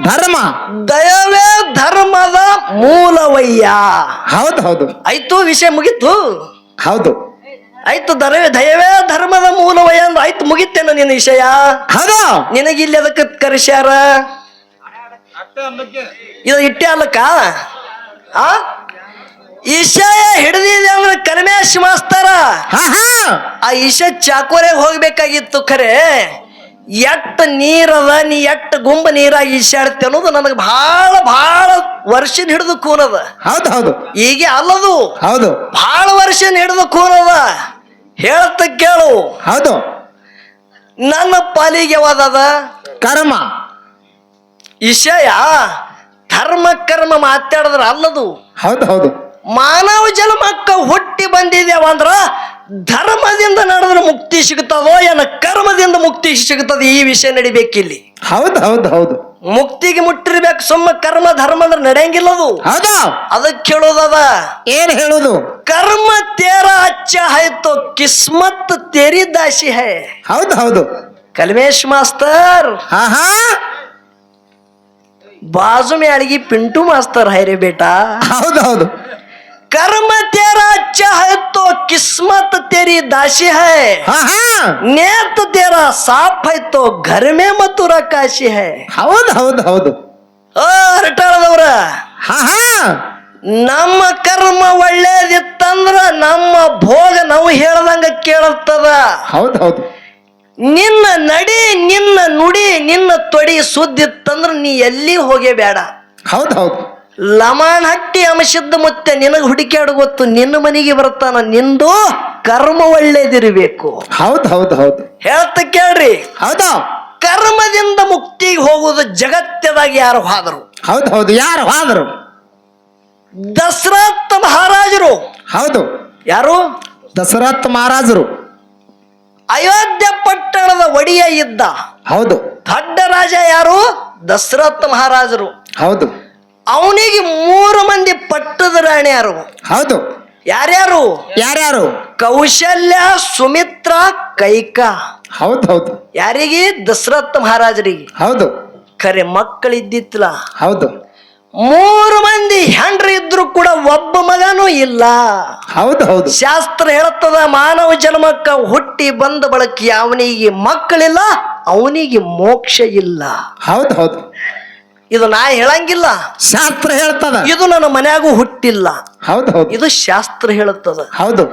ಧರ್ಮ ದಯವೇ ಧರ್ಮದ ಮೂಲವಯ್ಯ. ಹೌದು ಹೌದು ಆಯ್ತು, ವಿಷಯ ಮುಗೀತು. ಹೌದು ಆಯ್ತು, ದಯವೇ ಧರ್ಮದ ಮೂಲವಯ್ಯ ಅಂದ್ರೆ ಆಯ್ತು, ಮುಗಿತೇನ ನಿನ್ನ ವಿಷಯ. ಹೌದು ನಿನಗಿಲ್ಲಿ ಅದಕ್ಕೆ ಕರೆಸ್ಯಾರ ಇದು ಇಟ್ಟೆ ಅಲ್ಲಕ್ಕ. ಈಶಾಯ ಹಿಡಿದಿದೆ ಅಂದ್ರೆ ಕಲ್ಮೇಶ್ ಮಾಸ್ತರ. ಆ ಈಶಾ ಚಾಕೋರೆ ಹೋಗ್ಬೇಕಾಗಿತ್ತು ಖರೆ. ಎಟ್ಟ ನೀರದ ನೀ ಎಟ್ಟ ಗುಂಬ ನೀರಾಗಿ ಈಶಾಡ್ತಿ ಅನ್ನೋದು ನನಗೆ ಬಹಳ ಬಹಳ ವರ್ಷದ ಹಿಡಿದು ಕೂನದ. ಹೌದು ಹೌದು ಈಗ ಅಲ್ಲದು. ಹೌದು ಬಹಳ ವರ್ಷದ ಹಿಡಿದು ಕೂನದ. ಹೇಳ್ತ ಕೇಳು. ಹೌದು ನನ್ನ ಪಾಲಿಗೆ ಯಾವದದ? ಕರ್ಮ. ಈಶಾಯ ಧರ್ಮ ಕರ್ಮ ಮಾತಾಡಿದ್ರ ಅಲ್ಲದು. ಹೌದು ಹೌದು ಮಾನವ ಜನ್ಮಕ್ಕ ಹುಟ್ಟಿ ಬಂದಿದ್ದೇವಂದ್ರ ಧರ್ಮದಿಂದ ನಡೆದ್ರೆ ಮುಕ್ತಿ ಸಿಗುತ್ತದೋ ಏನ ಕರ್ಮದಿಂದ ಮುಕ್ತಿ ಸಿಗುತ್ತದೆ? ಈ ವಿಷಯ ನಡಿಬೇಕಿಲ್ಲಿ. ಹೌದು ಹೌದು ಹೌದು ಮುಕ್ತಿಗೆ ಮುಟ್ಟಿರ್ಬೇಕು. ಸುಮ್ಮ ಕರ್ಮ ಧರ್ಮ ಅಂದ್ರೆ ನಡೆಯಂಗಿಲ್ಲದು. ಹೌದು ಅದಕ್ಕೆ ಹೇಳೋದದ. ಏನ್ ಹೇಳುದು? ಕರ್ಮ ತೇರಾ ಅಚ್ಚಾ ಹೈ ತೋ ಕಿಸ್ಮತ್ ತೇರಿ ದಾಸಿ ಹೈ. ಹೌದು ಹೌದು ಕಲ್ಮೇಶ್ ಮಾಸ್ತರ್ बाजू में अड़गी पिंटू मास्तर है रे बेटा. हौद हौद कर्म तेरा अच्छा है तो किस्मत तेरी दासी है. नेत तेरा साफ है तो घर में मथुरा काशी है. हौद हौद हौद ರಟಾಳದವ್ರ ನಮ್ಮ ಕರ್ಮ ಒಳ್ಳೇದಿತ್ತಂದ್ರ ನಮ್ಮ ಭೋಗ ನಾವು ಹೇಳ್ದಂಗ ಕೇಳುತ್ತದ. ಹೌದ್ ಹೌದು ನಿನ್ನ ನಡಿ ನಿನ್ನ ನುಡಿ ನಿನ್ನ ತೊಡಿ ಸುದ್ದಿತ್ತಂದ್ರ ನೀ ಎಲ್ಲಿ ಹೋಗೇ ಬೇಡ. ಹೌದ್ ಹೌದು ಲಮಾನ್ ಹಟ್ಟಿ ಅಂಶದ ಮುತ್ತೆ ನಿನಗೆ ಹುಡುಕ್ಯಾಡು ಗೊತ್ತು, ನಿನ್ನ ಮನೆಗೆ ಬರ್ತಾನ, ನಿಂದು ಕರ್ಮ ಒಳ್ಳೇದಿರಬೇಕು. ಹೌದು ಹೌದು ಹೌದು ಹೇಳ್ತ ಕೇಳ್ರಿ, ಹೌದು ಕರ್ಮದಿಂದ ಮುಕ್ತಿಗೆ ಹೋಗುವುದು ಜಗತ್ತದಾಗ ಯಾರು ಹೋದರು? ಹೌದು ಹೌದು ಯಾರು ಹೋದರು? ದಶರಥ ಮಹಾರಾಜರು. ಹೌದು ಯಾರು? ದಶರಥ ಮಹಾರಾಜರು. ಅಯೋಧ್ಯೆ ಪಟ್ಟಣದ ಒಡೆಯ ಇದ್ದ. ಹೌದು. ದೊಡ್ಡ ರಾಜ ಯಾರು? ದಶರಥ ಮಹಾರಾಜರು. ಹೌದು. ಅವನಿಗೆ 3 ಮಂದಿ ಪಟ್ಟದ ರಾಣಿ ಯಾರು? ಹೌದು. ಯಾರ್ಯಾರು? ಯಾರ್ಯಾರು? ಕೌಶಲ್ಯ, ಸುಮಿತ್ರ, ಕೈಕಾ. ಹೌದು ಹೌದು. ಯಾರಿಗೆ? ದಶರಥ ಮಹಾರಾಜರಿಗೆ. ಹೌದು. ಖರೆ ಮಕ್ಕಳಿದ್ದಿತ್ತಲ್ಲ. ಹೌದು. 3 ಮಂದಿ ಹೆಂಡ್ರು ಇದ್ರು ಕೂಡ ಒಬ್ಬ ಮಗನೂ ಇಲ್ಲ. ಹೌದು ಹೌದು. ಶಾಸ್ತ್ರ ಹೇಳುತ್ತದ, ಮಾನವ ಜನ್ಮಕ್ಕ ಹುಟ್ಟಿ ಬಂದ ಬಳಕ ಅವನಿಗೆ ಮಕ್ಕಳಿಲ್ಲ, ಅವನಿಗೆ ಮೋಕ್ಷ ಇಲ್ಲ. ಹೌದು ಹೌದು. ಇದು ನಾ ಹೇಳಂಗಿಲ್ಲ, ಶಾಸ್ತ್ರ ಹೇಳ್ತದ. ಇದು ನನ್ನ ಮನ್ಯಾಗೂ ಹುಟ್ಟಿಲ್ಲ. ಹೌದು ಹೌದು. ಇದು ಶಾಸ್ತ್ರ ಹೇಳುತ್ತದ. ಹೌದು.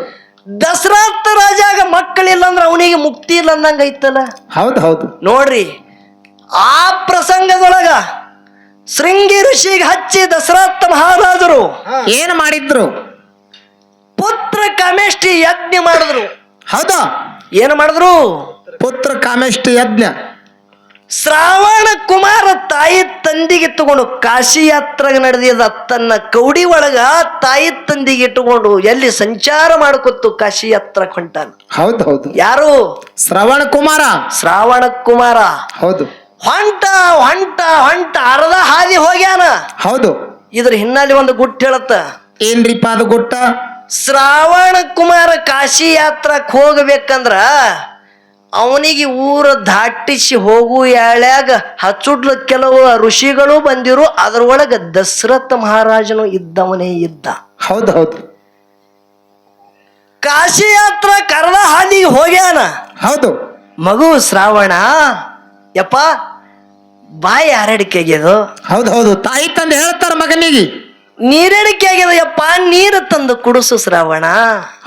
ದಶರಥ ರಾಜಾಗ ಮಕ್ಕಳಿಲ್ಲ ಅಂದ್ರೆ ಅವನಿಗೆ ಮುಕ್ತಿ ಇಲ್ಲ ಅಂದಂಗ ಐತಲ್ಲ. ಹೌದು ಹೌದು. ನೋಡ್ರಿ, ಆ ಪ್ರಸಂಗದೊಳಗ ಶೃಂಗಿ ಋಷಿಗೆ ಹಚ್ಚಿ ದಶರಥ ಮಹಾರಾಜರು ಏನು ಮಾಡಿದ್ರು? ಪುತ್ರ ಕಾಮೇಷ್ಟಿ ಯಜ್ಞ ಮಾಡಿದ್ರು. ಹೌದು. ಏನು ಮಾಡಿದ್ರು? ಪುತ್ರ ಕಾಮೇಷ್ಟಿ ಯಜ್ಞ. ಶ್ರಾವಣ ಕುಮಾರ ತಾಯಿ ತಂದಿಗೆ ಇಟ್ಟುಕೊಂಡು ಕಾಶಿ ಯಾತ್ರೆಗೆ ನಡೆದಿದ ತನ್ನ ಕೌಡಿ ಒಳಗ ತಾಯಿ ತಂದಿಗೆ ಇಟ್ಟುಕೊಂಡು ಎಲ್ಲಿ ಸಂಚಾರ ಮಾಡ್ಕೊತ್ತು ಕಾಶಿ ಯಾತ್ರೆ ಹೊಂಟಾನ. ಹೌದು ಹೌದು. ಯಾರು? ಶ್ರವಣ ಕುಮಾರ. ಶ್ರಾವಣ ಕುಮಾರ. ಹೌದು. ಹೊಂಟ ಹೊಂಟ ಹೊಂಟ ಅರ್ಧ ಹಾದಿ ಹೋಗ್ಯಾನ. ಹೌದು. ಇದ್ರ ಹಿನ್ನೆಲೆ ಒಂದು ಗುಟ್ಟು ಹೇಳತ್ತ. ಏನ್ರಿಪ್ಪ ಅದು ಗುಟ್ಟ? ಶ್ರಾವಣ ಕುಮಾರ ಕಾಶಿ ಯಾತ್ರಕ್ ಹೋಗ್ಬೇಕಂದ್ರ ಅವನಿಗೆ ಊರ ದಾಟಿಸಿ ಹೋಗು ಯಾಳ್ಯಾಗ ಹಚ್ಚುಡ್ಲ ಕೆಲವು ಋಷಿಗಳು ಬಂದಿರು. ಅದರೊಳಗ ದಶರಥ ಮಹಾರಾಜನು ಇದ್ದವನೇ ಇದ್ದ. ಹೌದು ಹೌದು. ಕಾಶಿ ಯಾತ್ರ ಕರ್ದ ಹಾದಿಗೆ ಹೋಗ್ಯಾನ. ಹೌದು. ಮಗು ಶ್ರಾವಣ, ಯಪ್ಪ ಬಾಯಿ ಹರಡಿಕೆ ಆಗ್ಯದು. ಹೌದು ಹೌದು. ತಾಯಿ ತಂದೆ ಹೇಳ್ತಾರ ಮಗನಿಗೆ, ನೀರಡಿಕೆ ಆಗ್ಯದ ಯಪ್ಪ, ನೀರು ತಂದು ಕುಡಿಸು ಶ್ರಾವಣ.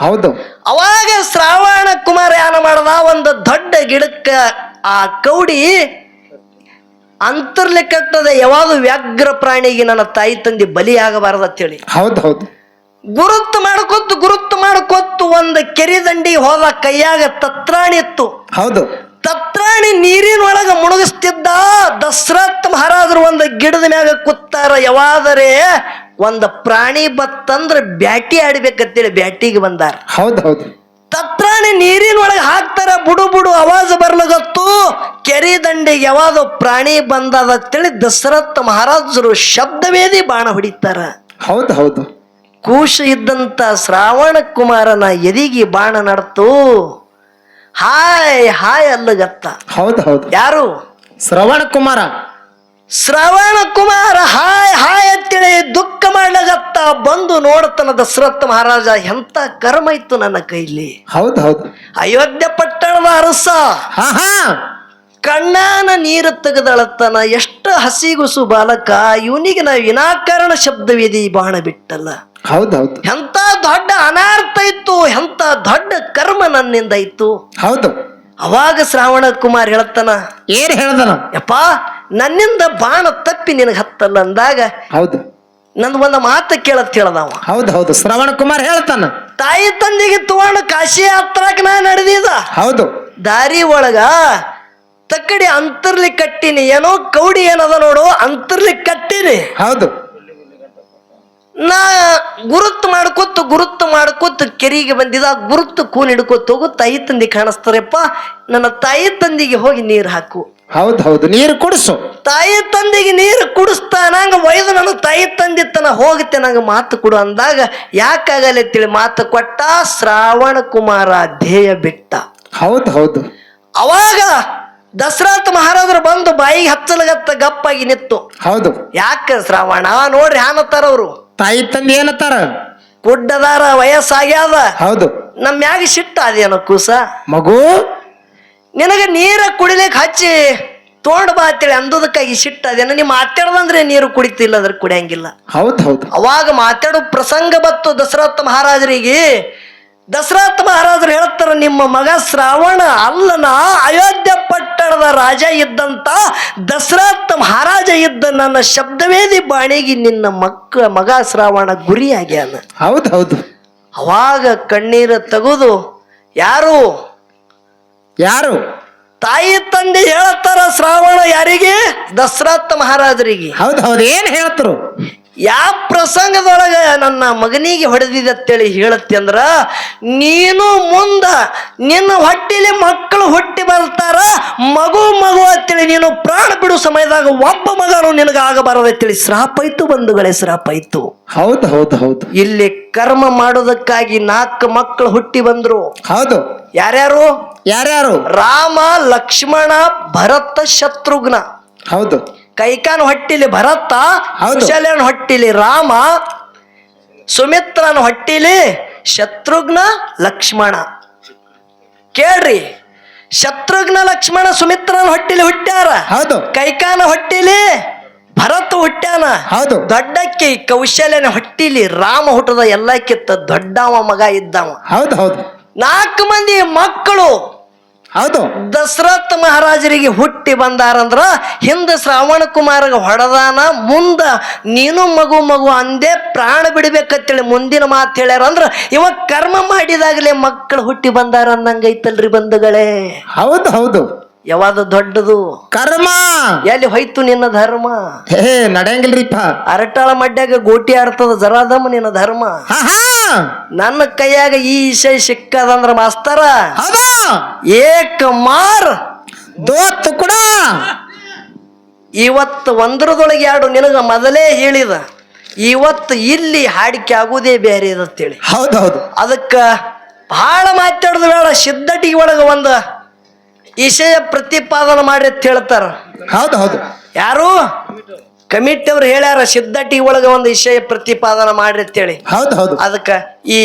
ಹೌದು. ಅವಾಗ ಶ್ರಾವಣ ಕುಮಾರ ಏನ ಮಾಡದ, ಒಂದು ದೊಡ್ಡ ಗಿಡಕ್ಕ ಆ ಕೌಡಿ ಅಂತರ್ಲಿ ಕಟ್ಟದ ಯಾವಾಗ ವ್ಯಾಘ್ರ ಪ್ರಾಣಿಗೆ ನನ್ನ ತಾಯಿ ತಂದೆ ಬಲಿ ಆಗಬಾರದು ಅಂತೇಳಿ. ಹೌದು ಹೌದು. ಗುರುತು ಮಾಡ್ಕೊತ್ತು ಒಂದು ಕೆರೆ ದಂಡಿ ಹೋದ. ಕೈಯಾಗ ತತ್ರಾಣಿ ಇತ್ತು. ಹೌದು. ತತ್ರಾಣಿ ನೀರಿನೊಳಗ ಮುಳುಗಿಸ್ತಿದ್ದ. ದಶರಥ ಮಹಾರಾಜರು ಒಂದು ಗಿಡದ ಮ್ಯಾಗ ಕೂತಾರ. ಯಾವಾದರೆ ಒಂದು ಪ್ರಾಣಿ ಬತ್ತಂದ್ರ ಬ್ಯಾಟಿ ಆಡ್ಬೇಕಂತೇಳಿ ಬ್ಯಾಟಿಗೆ ಬಂದಾರ. ಹೌದು ಹೌದು. ತತ್ರಾಣಿ ನೀರಿನೊಳಗೆ ಹಾಕ್ತಾರ. ಬುಡು ಬುಡು ಅವಾಜ್ ಬರ್ಲಗತ್ತು. ಕೆರೆ ದಂಡಿಗೆ ಯಾವಾಗ ಪ್ರಾಣಿ ಬಂದದ ಅಂತೇಳಿ ದಶರಥ ಮಹಾರಾಜರು ಶಬ್ದವೇದಿ ಬಾಣ ಹೊಡಿತಾರ. ಹೌದು ಹೌದು. ಕೂಶ ಇದ್ದಂತ ಶ್ರಾವಣ ಕುಮಾರನ ಎದಿಗಿ ಬಾಣ ನಡ್ತು. Hi hi ಅಲ್ಲಗತ್ತ. ಹೌದು ಹೌದು. ಯಾರು? ಶ್ರವಣ ಕುಮಾರ. ಶ್ರವಣ ಕುಮಾರ ಹಾಯ್ ಹಾಯ್ ಅಂತೇಳಿ ದುಃಖ ಮಾಡ್ಲಗತ್ತ. ಬಂದು ನೋಡ್ತಾನ ದಶರಥ ಮಹಾರಾಜ, ಎಂತ ಕರ್ಮ ಇತ್ತು ನನ್ನ ಕೈಲಿ. ಹೌದು ಹೌದು. ಅಯೋಧ್ಯೆ ಪಟ್ಟಣದ ಅರಸ ಕಣ್ಣಾನ ನೀರು ತೆಗೆದಳತ್ತನ. ಎಷ್ಟು ಹಸಿಗುಸು ಬಾಲಕ, ಇವನಿಗೆ ನಾ ವಿನಾಕಾರಣ ಶಬ್ದವೇದಿ ಬಾಣ ಬಿಟ್ಟಲ್ಲ. ಹೌದು ಹೌದು. ಎಂತ ದೊಡ್ಡ ಅನಾರ್ಥ ಇತ್ತು, ಎಂತ ದೊಡ್ಡ ಕರ್ಮ ನನ್ನಿಂದ ಇತ್ತು. ಹೌದು. ಅವಾಗ ಶ್ರಾವಣ ಕುಮಾರ್ ಹೇಳ್ತಾನ, ಏನ್ ಹೇಳ್ದನ? ಯಪ್ಪ ನನ್ನಿಂದ ಬಾಣ ತಪ್ಪಿ ನಿನಗೆ ಹತ್ತಲ್ಲ ಅಂದಾಗ, ಹೌದು, ನಂದು ಒಂದು ಮಾತು ಕೇಳತ್ ಹೇಳದವ. ಹೌದು ಹೌದು. ಶ್ರವಣ ಕುಮಾರ್ ಹೇಳ್ತಾನ, ತಾಯಿ ತಂದೆಗೆ ತಗೊಂಡು ಕಾಶಿ ಯಾತ್ರಕ್ಕೆ ನಾ ನಡೆದಿದ. ಹೌದು. ದಾರಿ ಒಳಗ ತಕ್ಕಡಿ ಅಂತರ್ಲಿ ಕಟ್ಟಿನಿ. ಏನೋ ಕೌಡಿ ಏನದ ನೋಡು, ಅಂತರ್ಲಿ ಕಟ್ಟಿನಿ. ಹೌದು. ನಾ ಗುರುತು ಮಾಡ್ಕೊತ ಕೆರಿಗೆ ಬಂದಿದ. ಗುರುತು ಕೂನ್ ಹಿಡ್ಕೊತ ಹೋಗು. ತಾಯಿ ತಂದೆ ಕಾಣಿಸ್ತಾರಪ್ಪ, ನನ್ನ ತಾಯಿ ತಂದೆಗೆ ಹೋಗಿ ನೀರು ಹಾಕು. ಹೌದು ಹೌದು. ನೀರು ಕುಡಿಸು. ತಾಯಿ ತಂದೆಗೆ ನೀರು ಕುಡಿಸ್ತಾ ನಂಗ ಒಯ್ದು ನನ್ನ ತಾಯಿ ತಂದೆ ತನ ಹೋಗುತ್ತೆ, ನಂಗೆ ಮಾತು ಕೊಡು ಅಂದಾಗ, ಯಾಕಾಗಲ್ಲ ತಿಳಿ ಮಾತು ಕೊಟ್ಟ. ಶ್ರಾವಣ ಕುಮಾರ ಧ್ಯೇಯ ಬಿಟ್ಟ. ಹೌದು ಹೌದು. ಅವಾಗ ದಶರಥ ಮಹಾರಾಜರು ಬಂದು ಬಾಯಿಗೆ ಹಚ್ಚಲಗತ್ತ ಗಪ್ಪಾಗಿ ನಿತ್ತು. ಹೌದು. ಯಾಕ ಶ್ರಾವಣ ನೋಡ್ರಿ ಹಾನತ್ತಾರ ಅವರು. ತಾಯಿ ತಂದೆ ಏನತ್ತಾರ? ಕುಡ್ಡದಾರ, ವಯಸ್ಸಾಗ್ಯಾದ. ಹೌದು. ನಮ್ಮ ಮ್ಯಾಗ ಸಿಟ್ಟ ಅದೇನೋ ಕೂಸ, ಮಗು ನಿನಗ ನೀರ ಕುಡಿಲಿಕ್ಕೆ ಹಚ್ಚಿ ತೋಂಡ್ ಬಾ ಅಂತೇಳಿ ಅಂದದಕ್ಕಾಗಿ ಸಿಟ್ಟ ಅದೇನ. ನೀ ಮಾತಾಡ್ದಂದ್ರೆ ನೀರು ಕುಡಿತಿಲ್ಲ ಅಂದ್ರೆ ಕುಡಿಯಂಗಿಲ್ಲ. ಹೌದು ಹೌದು. ಅವಾಗ ಮಾತಾಡೋ ಪ್ರಸಂಗ ಬತ್ತು ದಶರಥ ಮಹಾರಾಜರಿಗೆ. ದಶರಥ ಮಹಾರಾಜರು ಹೇಳ್ತಾರ, ನಿಮ್ಮ ಮಗ ಶ್ರಾವಣ ಅಲ್ಲನ ಅಯೋಧ್ಯ ಪಟ್ಟಣದ ರಾಜ ಇದ್ದಂತ ದಶರಥ ಮಹಾರಾಜ ಇದ್ದ ನನ್ನ ಶಬ್ದವೇದಿ ಬಾಣಿಗೆ ನಿನ್ನ ಮಗ ಶ್ರಾವಣ ಗುರಿಯಾಗ್ಯಾನ. ಹೌದೌದು. ಅವಾಗ ಕಣ್ಣೀರು ತೆಗೆದು ಯಾರು ಯಾರು ತಾಯಿ ತಂದೆ ಹೇಳ್ತಾರ ಶ್ರಾವಣ ಯಾರಿಗೆ? ದಶರಥ ಮಹಾರಾಜರಿಗೆ. ಹೌದೌದು. ಏನ್ ಹೇಳ್ತರು? ಯಾವ ಪ್ರಸಂಗದೊಳಗ ನನ್ನ ಮಗನಿಗೆ ಹೊಡೆದಿದೆ ಅಂತೇಳಿ ಹೇಳತ್ತೆ ಅಂದ್ರ, ನೀನು ಮುಂದ ನಿನ್ನ ಹೊಟ್ಟಿಲಿ ಮಕ್ಕಳು ಹುಟ್ಟಿ ಬರ್ತಾರ, ಮಗು ಅಂತೇಳಿ ನೀನು ಪ್ರಾಣ ಬಿಡು ಸಮಯದಾಗ ಒಬ್ಬ ಮಗನು ನಿನಗ ಆಗಬಾರದು ಅಂತೇಳಿ ಶ್ರಾಪ ಇತ್ತು ಬಂಧುಗಳೇ, ಶ್ರಾಪ ಇತ್ತು. ಹೌದು ಹೌದು ಹೌದು. ಇಲ್ಲಿ ಕರ್ಮ ಮಾಡೋದಕ್ಕಾಗಿ 4 ಮಕ್ಕಳು ಹುಟ್ಟಿ ಬಂದ್ರು. ಹೌದು. ಯಾರ್ಯಾರು? ಯಾರ್ಯಾರು? ರಾಮ, ಲಕ್ಷ್ಮಣ, ಭರತ, ಶತ್ರುಘ್ನ. ಹೌದು. ಕೈಕಾನ್ ಹೊಟ್ಟಿಲಿ ಭರತ, ಹೌದು. ಕುಶಲನ ಹೊಟ್ಟಿಲಿ ರಾಮ, ಸುಮಿತ್ರನ ಹೊಟ್ಟಿಲಿ ಶತ್ರುಘ್ನ, ಲಕ್ಷ್ಮಣ. ಕೇಳ್ರಿ, ಶತ್ರುಘ್ನ, ಲಕ್ಷ್ಮಣ, ಸುಮಿತ್ರನ ಹೊಟ್ಟಿಲಿ ಹುಟ್ಟ್ಯಾರ. ಹೌದು. ಕೈಕಾನ ಹೊಟ್ಟಿಲಿ ಭರತ ಹುಟ್ಟ್ಯಾನ. ಹೌದು. ದೊಡ್ಡಕ್ಕಿ ಕೌಶಲ್ಯನ ಹೊಟ್ಟಿಲಿ ರಾಮ ಹುಟ್ಟದ. ಎಲ್ಲಕ್ಕಿಂತ ದೊಡ್ಡವ ಮಗ ಇದ್ದವ. ಹೌದು ಹೌದು. 4 ಮಂದಿ ಮಕ್ಕಳು ಹೌದು. ದಶರಥ ಮಹಾರಾಜರಿಗೆ ಹುಟ್ಟಿ ಬಂದಾರಂದ್ರ ಹಿಂದ ಶ್ರಾವಣ ಕುಮಾರಗ ಹೊಡೆದಾನ, ಮುಂದ ನೀನು ಮಗು ಅಂದೇ ಪ್ರಾಣ ಬಿಡ್ಬೇಕಂತೇಳಿ ಮುಂದಿನ ಮಾತು ಹೇಳ್ಯಾರಂದ್ರ ಇವ ಕರ್ಮ ಮಾಡಿದಾಗಲೇ ಮಕ್ಕಳು ಹುಟ್ಟಿ ಬಂದಾರ ಅನ್ನಂಗೈತಲ್ರಿ ಬಂಧುಗಳೇ. ಹೌದು ಹೌದು. ಯಾವಾಗ ದೊಡ್ಡದು ಕರ್ಮ ಎಲ್ಲಿ ಹೋಯ್ತು ನಿನ್ನ ಧರ್ಮ? ಹೇ ನಡೆಯಂಗಿಲ್ರಿಪ್ಪ. ಅರಟಾಳ ಮಡ್ಯಾಗ ಗೋಟಿ ಆಡ್ತದ ಜರಾದಮ್ಮ ನಿನ್ನ ಧರ್ಮ. ನನ್ನ ಕೈಯಾಗ ಈ ವಿಷಯ ಸಿಕ್ಕದಂದ್ರ ಮಾಸ್ತರ ಏಕ ಮಾರ್ ದೋತ್ ಕೂಡ ಇವತ್ತು ಒಂದ್ರದೊಳಗೆ 2 ನಿನಗ ಮೊದಲೇ ಹೇಳಿದ. ಇವತ್ತು ಇಲ್ಲಿ ಹಾಡಿಕೆ ಆಗುದೇ ಬೇರೆ ಇದಂತೇಳಿ. ಹೌದೌದು. ಅದಕ್ಕ ಬಹಳ ಮಾತಾಡೋದು ಬೇಡ. ಸಿದ್ಧಟಿಗೆ ಒಳಗ ಒಂದು ವಿಷಯ ಪ್ರತಿಪಾದನೆ ಮಾಡಿ ಅಂತ ಹೇಳ್ತಾರ. ಹೌದು ಹೌದು. ಯಾರು? ಕಮಿಟಿ ಅವ್ರು ಹೇಳ್ಯಾರ, ಸಿದ್ಧಟಿ ಒಳಗ ಒಂದು ವಿಷಯ ಪ್ರತಿಪಾದನೆ ಮಾಡ್ರಿ ಅಂತೇಳಿ. ಹೌದು ಹೌದು. ಅದಕ್ಕ ಈ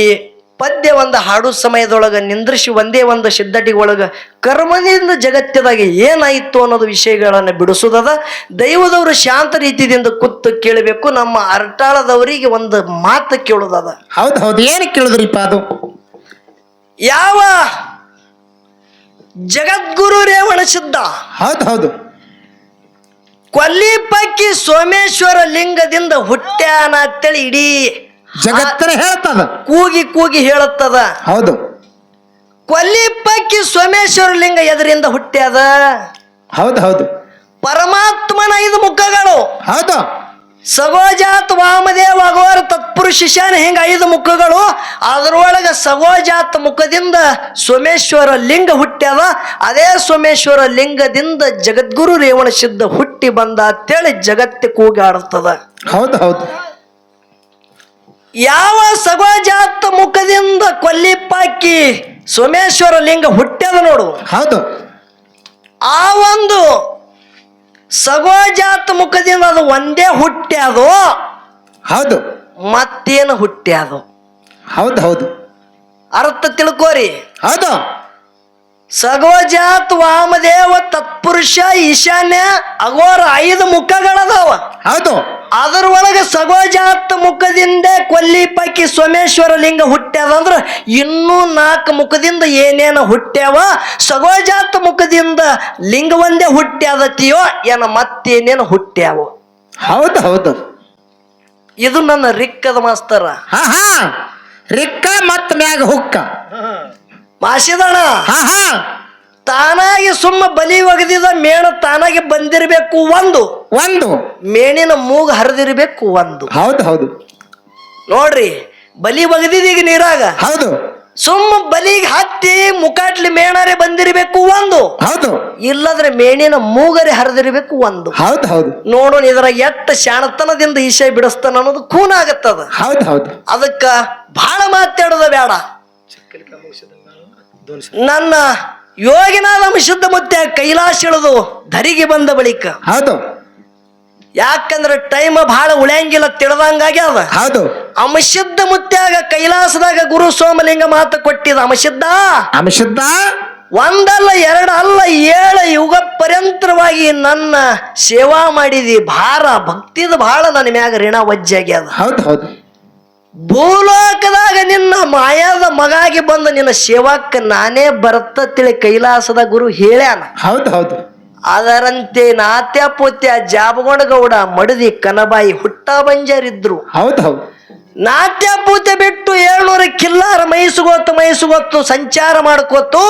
ಪದ್ಯ ಒಂದು ಹಾಡು ಸಮಯದೊಳಗ ನಿಂದ್ರಿಸಿ ಒಂದೇ ಒಂದು ಸಿದ್ಧಟಿ ಒಳಗ ಕರ್ಮದಿಂದ ಜಗತ್ತದಾಗ ಏನಾಯಿತು ಅನ್ನೋದು ವಿಷಯಗಳನ್ನ ಬಿಡಿಸೋದದ. ದೈವದವರು ಶಾಂತ ರೀತಿಯಿಂದ ಕೂತು ಕೇಳಬೇಕು. ನಮ್ಮ ಅರಟಾಳದವರಿಗೆ ಒಂದು ಮಾತು ಕೇಳೋದದ. ಹೌದು ಹೌದು. ಏನು ಕೇಳುದ್ರಿಪ್ಪ ಅದು? ಯಾವ ಜಗದ್ಗುರು ರೇವಣ ಸಿದ್ಧ ಹೌದು ಹೌದು ಕೊಲ್ಲಿಪಕ್ಕಿ ಸೋಮೇಶ್ವರ ಲಿಂಗದಿಂದ ಹುಟ್ಟ್ಯಾನ ಅಂತೇಳಿ ಇಡೀ ಜಗತ್ತನ ಹೇಳ್ತದ, ಕೂಗಿ ಹೇಳುತ್ತದ. ಹೌದು. ಕೊಲ್ಲಿಪಕ್ಕಿ ಸೋಮೇಶ್ವರ ಲಿಂಗ ಎದರಿಂದ ಹುಟ್ಟ್ಯಾದ? ಹೌದು ಹೌದು. ಪರಮಾತ್ಮನ 5 ಮುಖಗಳು. ಹೌದು. ಸಗೋಜಾತ್ ವಾಮದೇವ ಅಘೋರ ತತ್ಪುರುಷ ಶಿಶಾನ ಹಿಂಗ 5 ಮುಖಗಳು. ಅದರೊಳಗ ಸಗೋಜಾತ್ ಮುಖದಿಂದ ಸೋಮೇಶ್ವರ ಲಿಂಗ ಹುಟ್ಟ್ಯಾದ. ಅದೇ ಸೋಮೇಶ್ವರ ಲಿಂಗದಿಂದ ಜಗದ್ಗುರು ರೇವಣ ಸಿದ್ಧ ಹುಟ್ಟಿ ಬಂದ ಅಂತೇಳಿ ಜಗತ್ತೆ ಕೂಗಾಡುತ್ತದ. ಹೌದು ಹೌದು. ಯಾವ ಸಗೋಜಾತ ಮುಖದಿಂದ ಕೊಲ್ಲಿಪಾಕಿ ಸೋಮೇಶ್ವರ ಲಿಂಗ ಹುಟ್ಟ್ಯದ ನೋಡು. ಹೌದು. ಆ ಒಂದು ಸಗೋಜಾತ ಮುಖದಿಂದ ಅದು ಒಂದೇ ಹುಟ್ಟ್ಯಾದು. ಹೌದು. ಮತ್ತೇನು ಹುಟ್ಟ್ಯಾದು? ಹೌದು ಹೌದು. ಅರ್ಥ ತಿಳ್ಕೋರಿ. ಹೌದು. ಸಗೋಜಾತ್ ವಾಮದೇವ ತತ್ಪುರುಷ ಈಶಾನ್ಯ ಅಘೋರ 5 ಮುಖಗಳದಾವ. ಹೌದು. ಅದರೊಳಗೆ ಸಗೋಜಾತ ಮುಖದಿಂದ ಕೊಲ್ಲಿಪಕ್ಕಿ ಸೋಮೇಶ್ವರ ಲಿಂಗ ಹುಟ್ಟ್ಯಾದಂದ್ರ ಇನ್ನೂ 4 ಮುಖದಿಂದ ಏನೇನು ಹುಟ್ಟ್ಯಾವ? ಸಗೋಜಾತ ಮುಖದಿಂದ ಲಿಂಗ ಒಂದೇ ಹುಟ್ಟ್ಯಾದತಿಯೋ ಏನ ಮತ್ತೇನೇನು ಹುಟ್ಟ್ಯಾವ? ಹೌದು ಹೌದು. ಇದು ನನ್ನ ರಿಕ್ಕದ ಮಾಸ್ತರ. ರಿಕ್ಕ ಮತ್ತ ಮ್ಯಾಗ ಹುಕ್ಕ ಮಾಸಿದಣ ತಾನಾಗಿ ಸುಮ್ಮ ಬಲಿ ಒಗದಿದ ಮೇಣ ತಾನಾಗಿ ಬಂದಿರಬೇಕು ಒಂದು ಮೇಣಿನ ಮೂಗ ಹರಿದಿರ್ಬೇಕು ಒಂದು. ಹೌದು ಹೌದು. ನೋಡ್ರಿ, ಬಲಿ ಒಗದಿದೀಗ ನೀರಾಗ. ಹೌದು. ಸುಮ್ಮ ಬಲಿಗೆ ಹತ್ತಿ ಮುಕಾಟ್ಲಿ ಮೇಣಾರೆ ಬಂದಿರಬೇಕು ಒಂದು. ಹೌದು. ಇಲ್ಲದ್ರೆ ಮೇಣಿನ ಮೂಗರೆ ಹರಿದಿರ್ಬೇಕು ಒಂದು. ಹೌದು ಹೌದು. ನೋಡೋಣ ಇದ್ರ ಎಟ್ಟ ಶಾಣತನದಿಂದ ಈಶೆ ಬಿಡಿಸ್ತಾನ ಅನ್ನೋದು ಖೂನಾಗತ್ತದ. ಹೌದು ಹೌದು. ಅದಕ್ಕ ಬಹಳ ಮಾತಾಡೋದ ಬೇಡ. ನನ್ನ ಯೋಗಿನಾದ ಶುದ್ಧ ಮುತ್ತೆ ಕೈಲಾಸ ಇಳಿದು ಧರಿಗೆ ಬಂದ ಬಳಿಕ. ಹೌದು. ಯಾಕಂದ್ರೆ ಟೈಮ್ ಬಹಳ ಉಳಿಯಂಗಿಲ್ಲ, ತಿಳಿದಂಗಾಗ್ಯಾದ. ಹೌದು. ಅಮಶುದ್ಧ ಮುತ್ಯಾಗ ಕೈಲಾಸದಾಗ ಗುರು ಸೋಮಲಿಂಗ ಮಾತು ಕೊಟ್ಟಿದ. ಅಮಶುದ್ಧ ಒಂದಲ್ಲ 2 ಅಲ್ಲ 7 ಯುಗ ಪರ್ಯಂತರವಾಗಿ ನನ್ನ ಸೇವಾ ಮಾಡಿದಿ. ಭಾರ ಭಕ್ತಿದ ಬಹಳ ನನ್ನ ಮ್ಯಾಗ ಋಣ ವಜ್ಜಾಗ್ಯದ. ಹೌದು ಹೌದು. ಭೂಲೋಕದಾಗ ನಿನ್ನ ಮಾಯಾದ ಮಗಾಗಿ ಬಂದ ನಿನ್ನ ಸೇವಾಕ್ಕ ನಾನೇ ಬರತ್ತ ತಿಳಿ ಕೈಲಾಸದ ಗುರು ಹೇಳ್ಯಾನ. ಹೌದು ಹೌದು ಅದರಂತೆ ನಾತ್ಯ ಪೋತ್ಯ ಜಾಬಗೊಂಡಗೌಡ ಮಡದಿ ಕನಬಾಯಿ ಹುಟ್ಟ ಬಂಜರಿದ್ರು. ಹೌದು ಹೌದು ನಾಟ್ಯ ಪೂತೆ ಬಿಟ್ಟು 700 ಕಿಲ್ಲಾರ ಮೈಸುಗೊತ್ತು ಸಂಚಾರ ಮಾಡ್ಕೋತು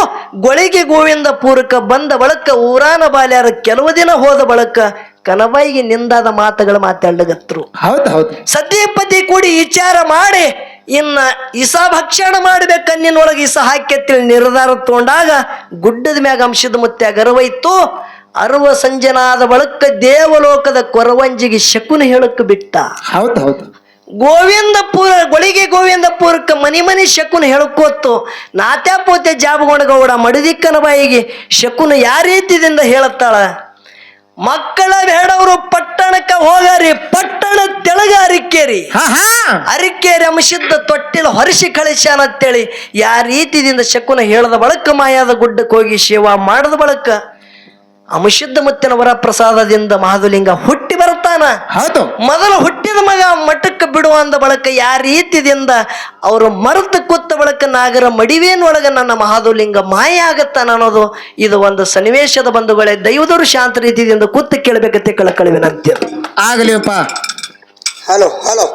ಗೊಳಿಗೆ ಗೋವಿಂದಪುರಕ್ಕೆ ಬಂದ ಬಳಕ ಊರಾನ ಬಾಲ್ಯಾರ ಕೆಲವು ದಿನ ಹೋದ ಬಳಕ ಕನಬಾಯಿಗೆ ನಿಂದಾದ ಮಾತುಗಳು ಮಾತಾಡ್ಲಗತ್ರು. ಹೌದು ಹೌದು ಸತಿಪತಿ ಕೂಡಿ ವಿಚಾರ ಮಾಡಿ ಇನ್ನ ಇಸ ಭಕ್ಷಣ ಮಾಡ್ಬೇಕನ್ನಿನೊಳಗೆ ಇಸ ಹಾಕ್ಯತ್ತೇಳಿ ನಿರ್ಧಾರ ತಗೊಂಡಾಗ ಗುಡ್ಡದ ಮ್ಯಾಗ ಅಂಶದ ಮುತ್ಯ ಗರ್ವೈತು. ಅರುವ ಸಂಜನಾದ ಬಳಕ ದೇವಲೋಕದ ಕೊರವಂಜಿಗೆ ಶಕುನ ಹೇಳಕ್ ಬಿಟ್ಟ. ಹೌದು ಹೌದು ಗೋವಿಂದಪುರ ಗೊಳಿಗೆ ಗೋವಿಂದಪುರಕ್ಕೆ ಮನಿ ಶಕುನ ಹೇಳ್ಕೋತು. ನಾತ್ಯಾಪೋತೆ ಜಾಬಗೊಂಡಗೌಡ ಮಡದಿ ಕನಬಾಯಿಗೆ ಶಕುನ ಯಾವ ರೀತಿಯಿಂದ ಹೇಳುತ್ತಾಳ, ಮಕ್ಕಳ ಬೇಡವರು ಪಟ್ಟಣಕ್ಕೆ ಹೋಗಾರಿ, ಪಟ್ಟಣ ತೆಳಗ ಅರಿಕೇರಿ, ಅರಿಕೇರಿ ಅಂಶದ ತೊಟ್ಟಿಲ ಹೊರಿಸಿ ಕಳಿಸ್ಯಾನ ಅಂತೇಳಿ ಯಾವ ರೀತಿಯಿಂದ ಶಕುನ ಹೇಳದ ಬಳಕ ಮಾಯಾದ ಗುಡ್ಡಕ್ಕೆ ಹೋಗಿ ಸೇವಾ ಮಾಡದ ಬಳಕ ಅಮಶುದ್ಧ ಮುತ್ತಿನ ವರಪ್ರಸಾದದಿಂದ ಮಹಾದುಲಿಂಗ ಹುಟ್ಟಿ ಬರ್ತಾನ. ಹೌದು ಮೊದಲು ಹುಟ್ಟಿದ ಮಗ ಮಠಕ್ಕೆ ಬಿಡುವ ಅಂದ ಬಳಕ ಯಾವ ರೀತಿಯಿಂದ ಅವರು ಮರೆತು ಕೂತ ಬಳಕ ನಾಗರ ಮಡಿವೇನೊಳಗ ನನ್ನ ಮಹಾದುಲಿಂಗ ಮಾಯ ಆಗತ್ತಾನ ಅನ್ನೋದು ಇದು ಒಂದು ಸನ್ನಿವೇಶದ ಬಂಧುಗಳೇ. ದೈವದವರು ಶಾಂತ ರೀತಿಯಿಂದ ಕೂತು ಕೇಳಬೇಕಂತೆ ಕಳಕಳಿ ವಿನಂತಿ. ಆಗಲಿಯಪ್ಪ. Hello hello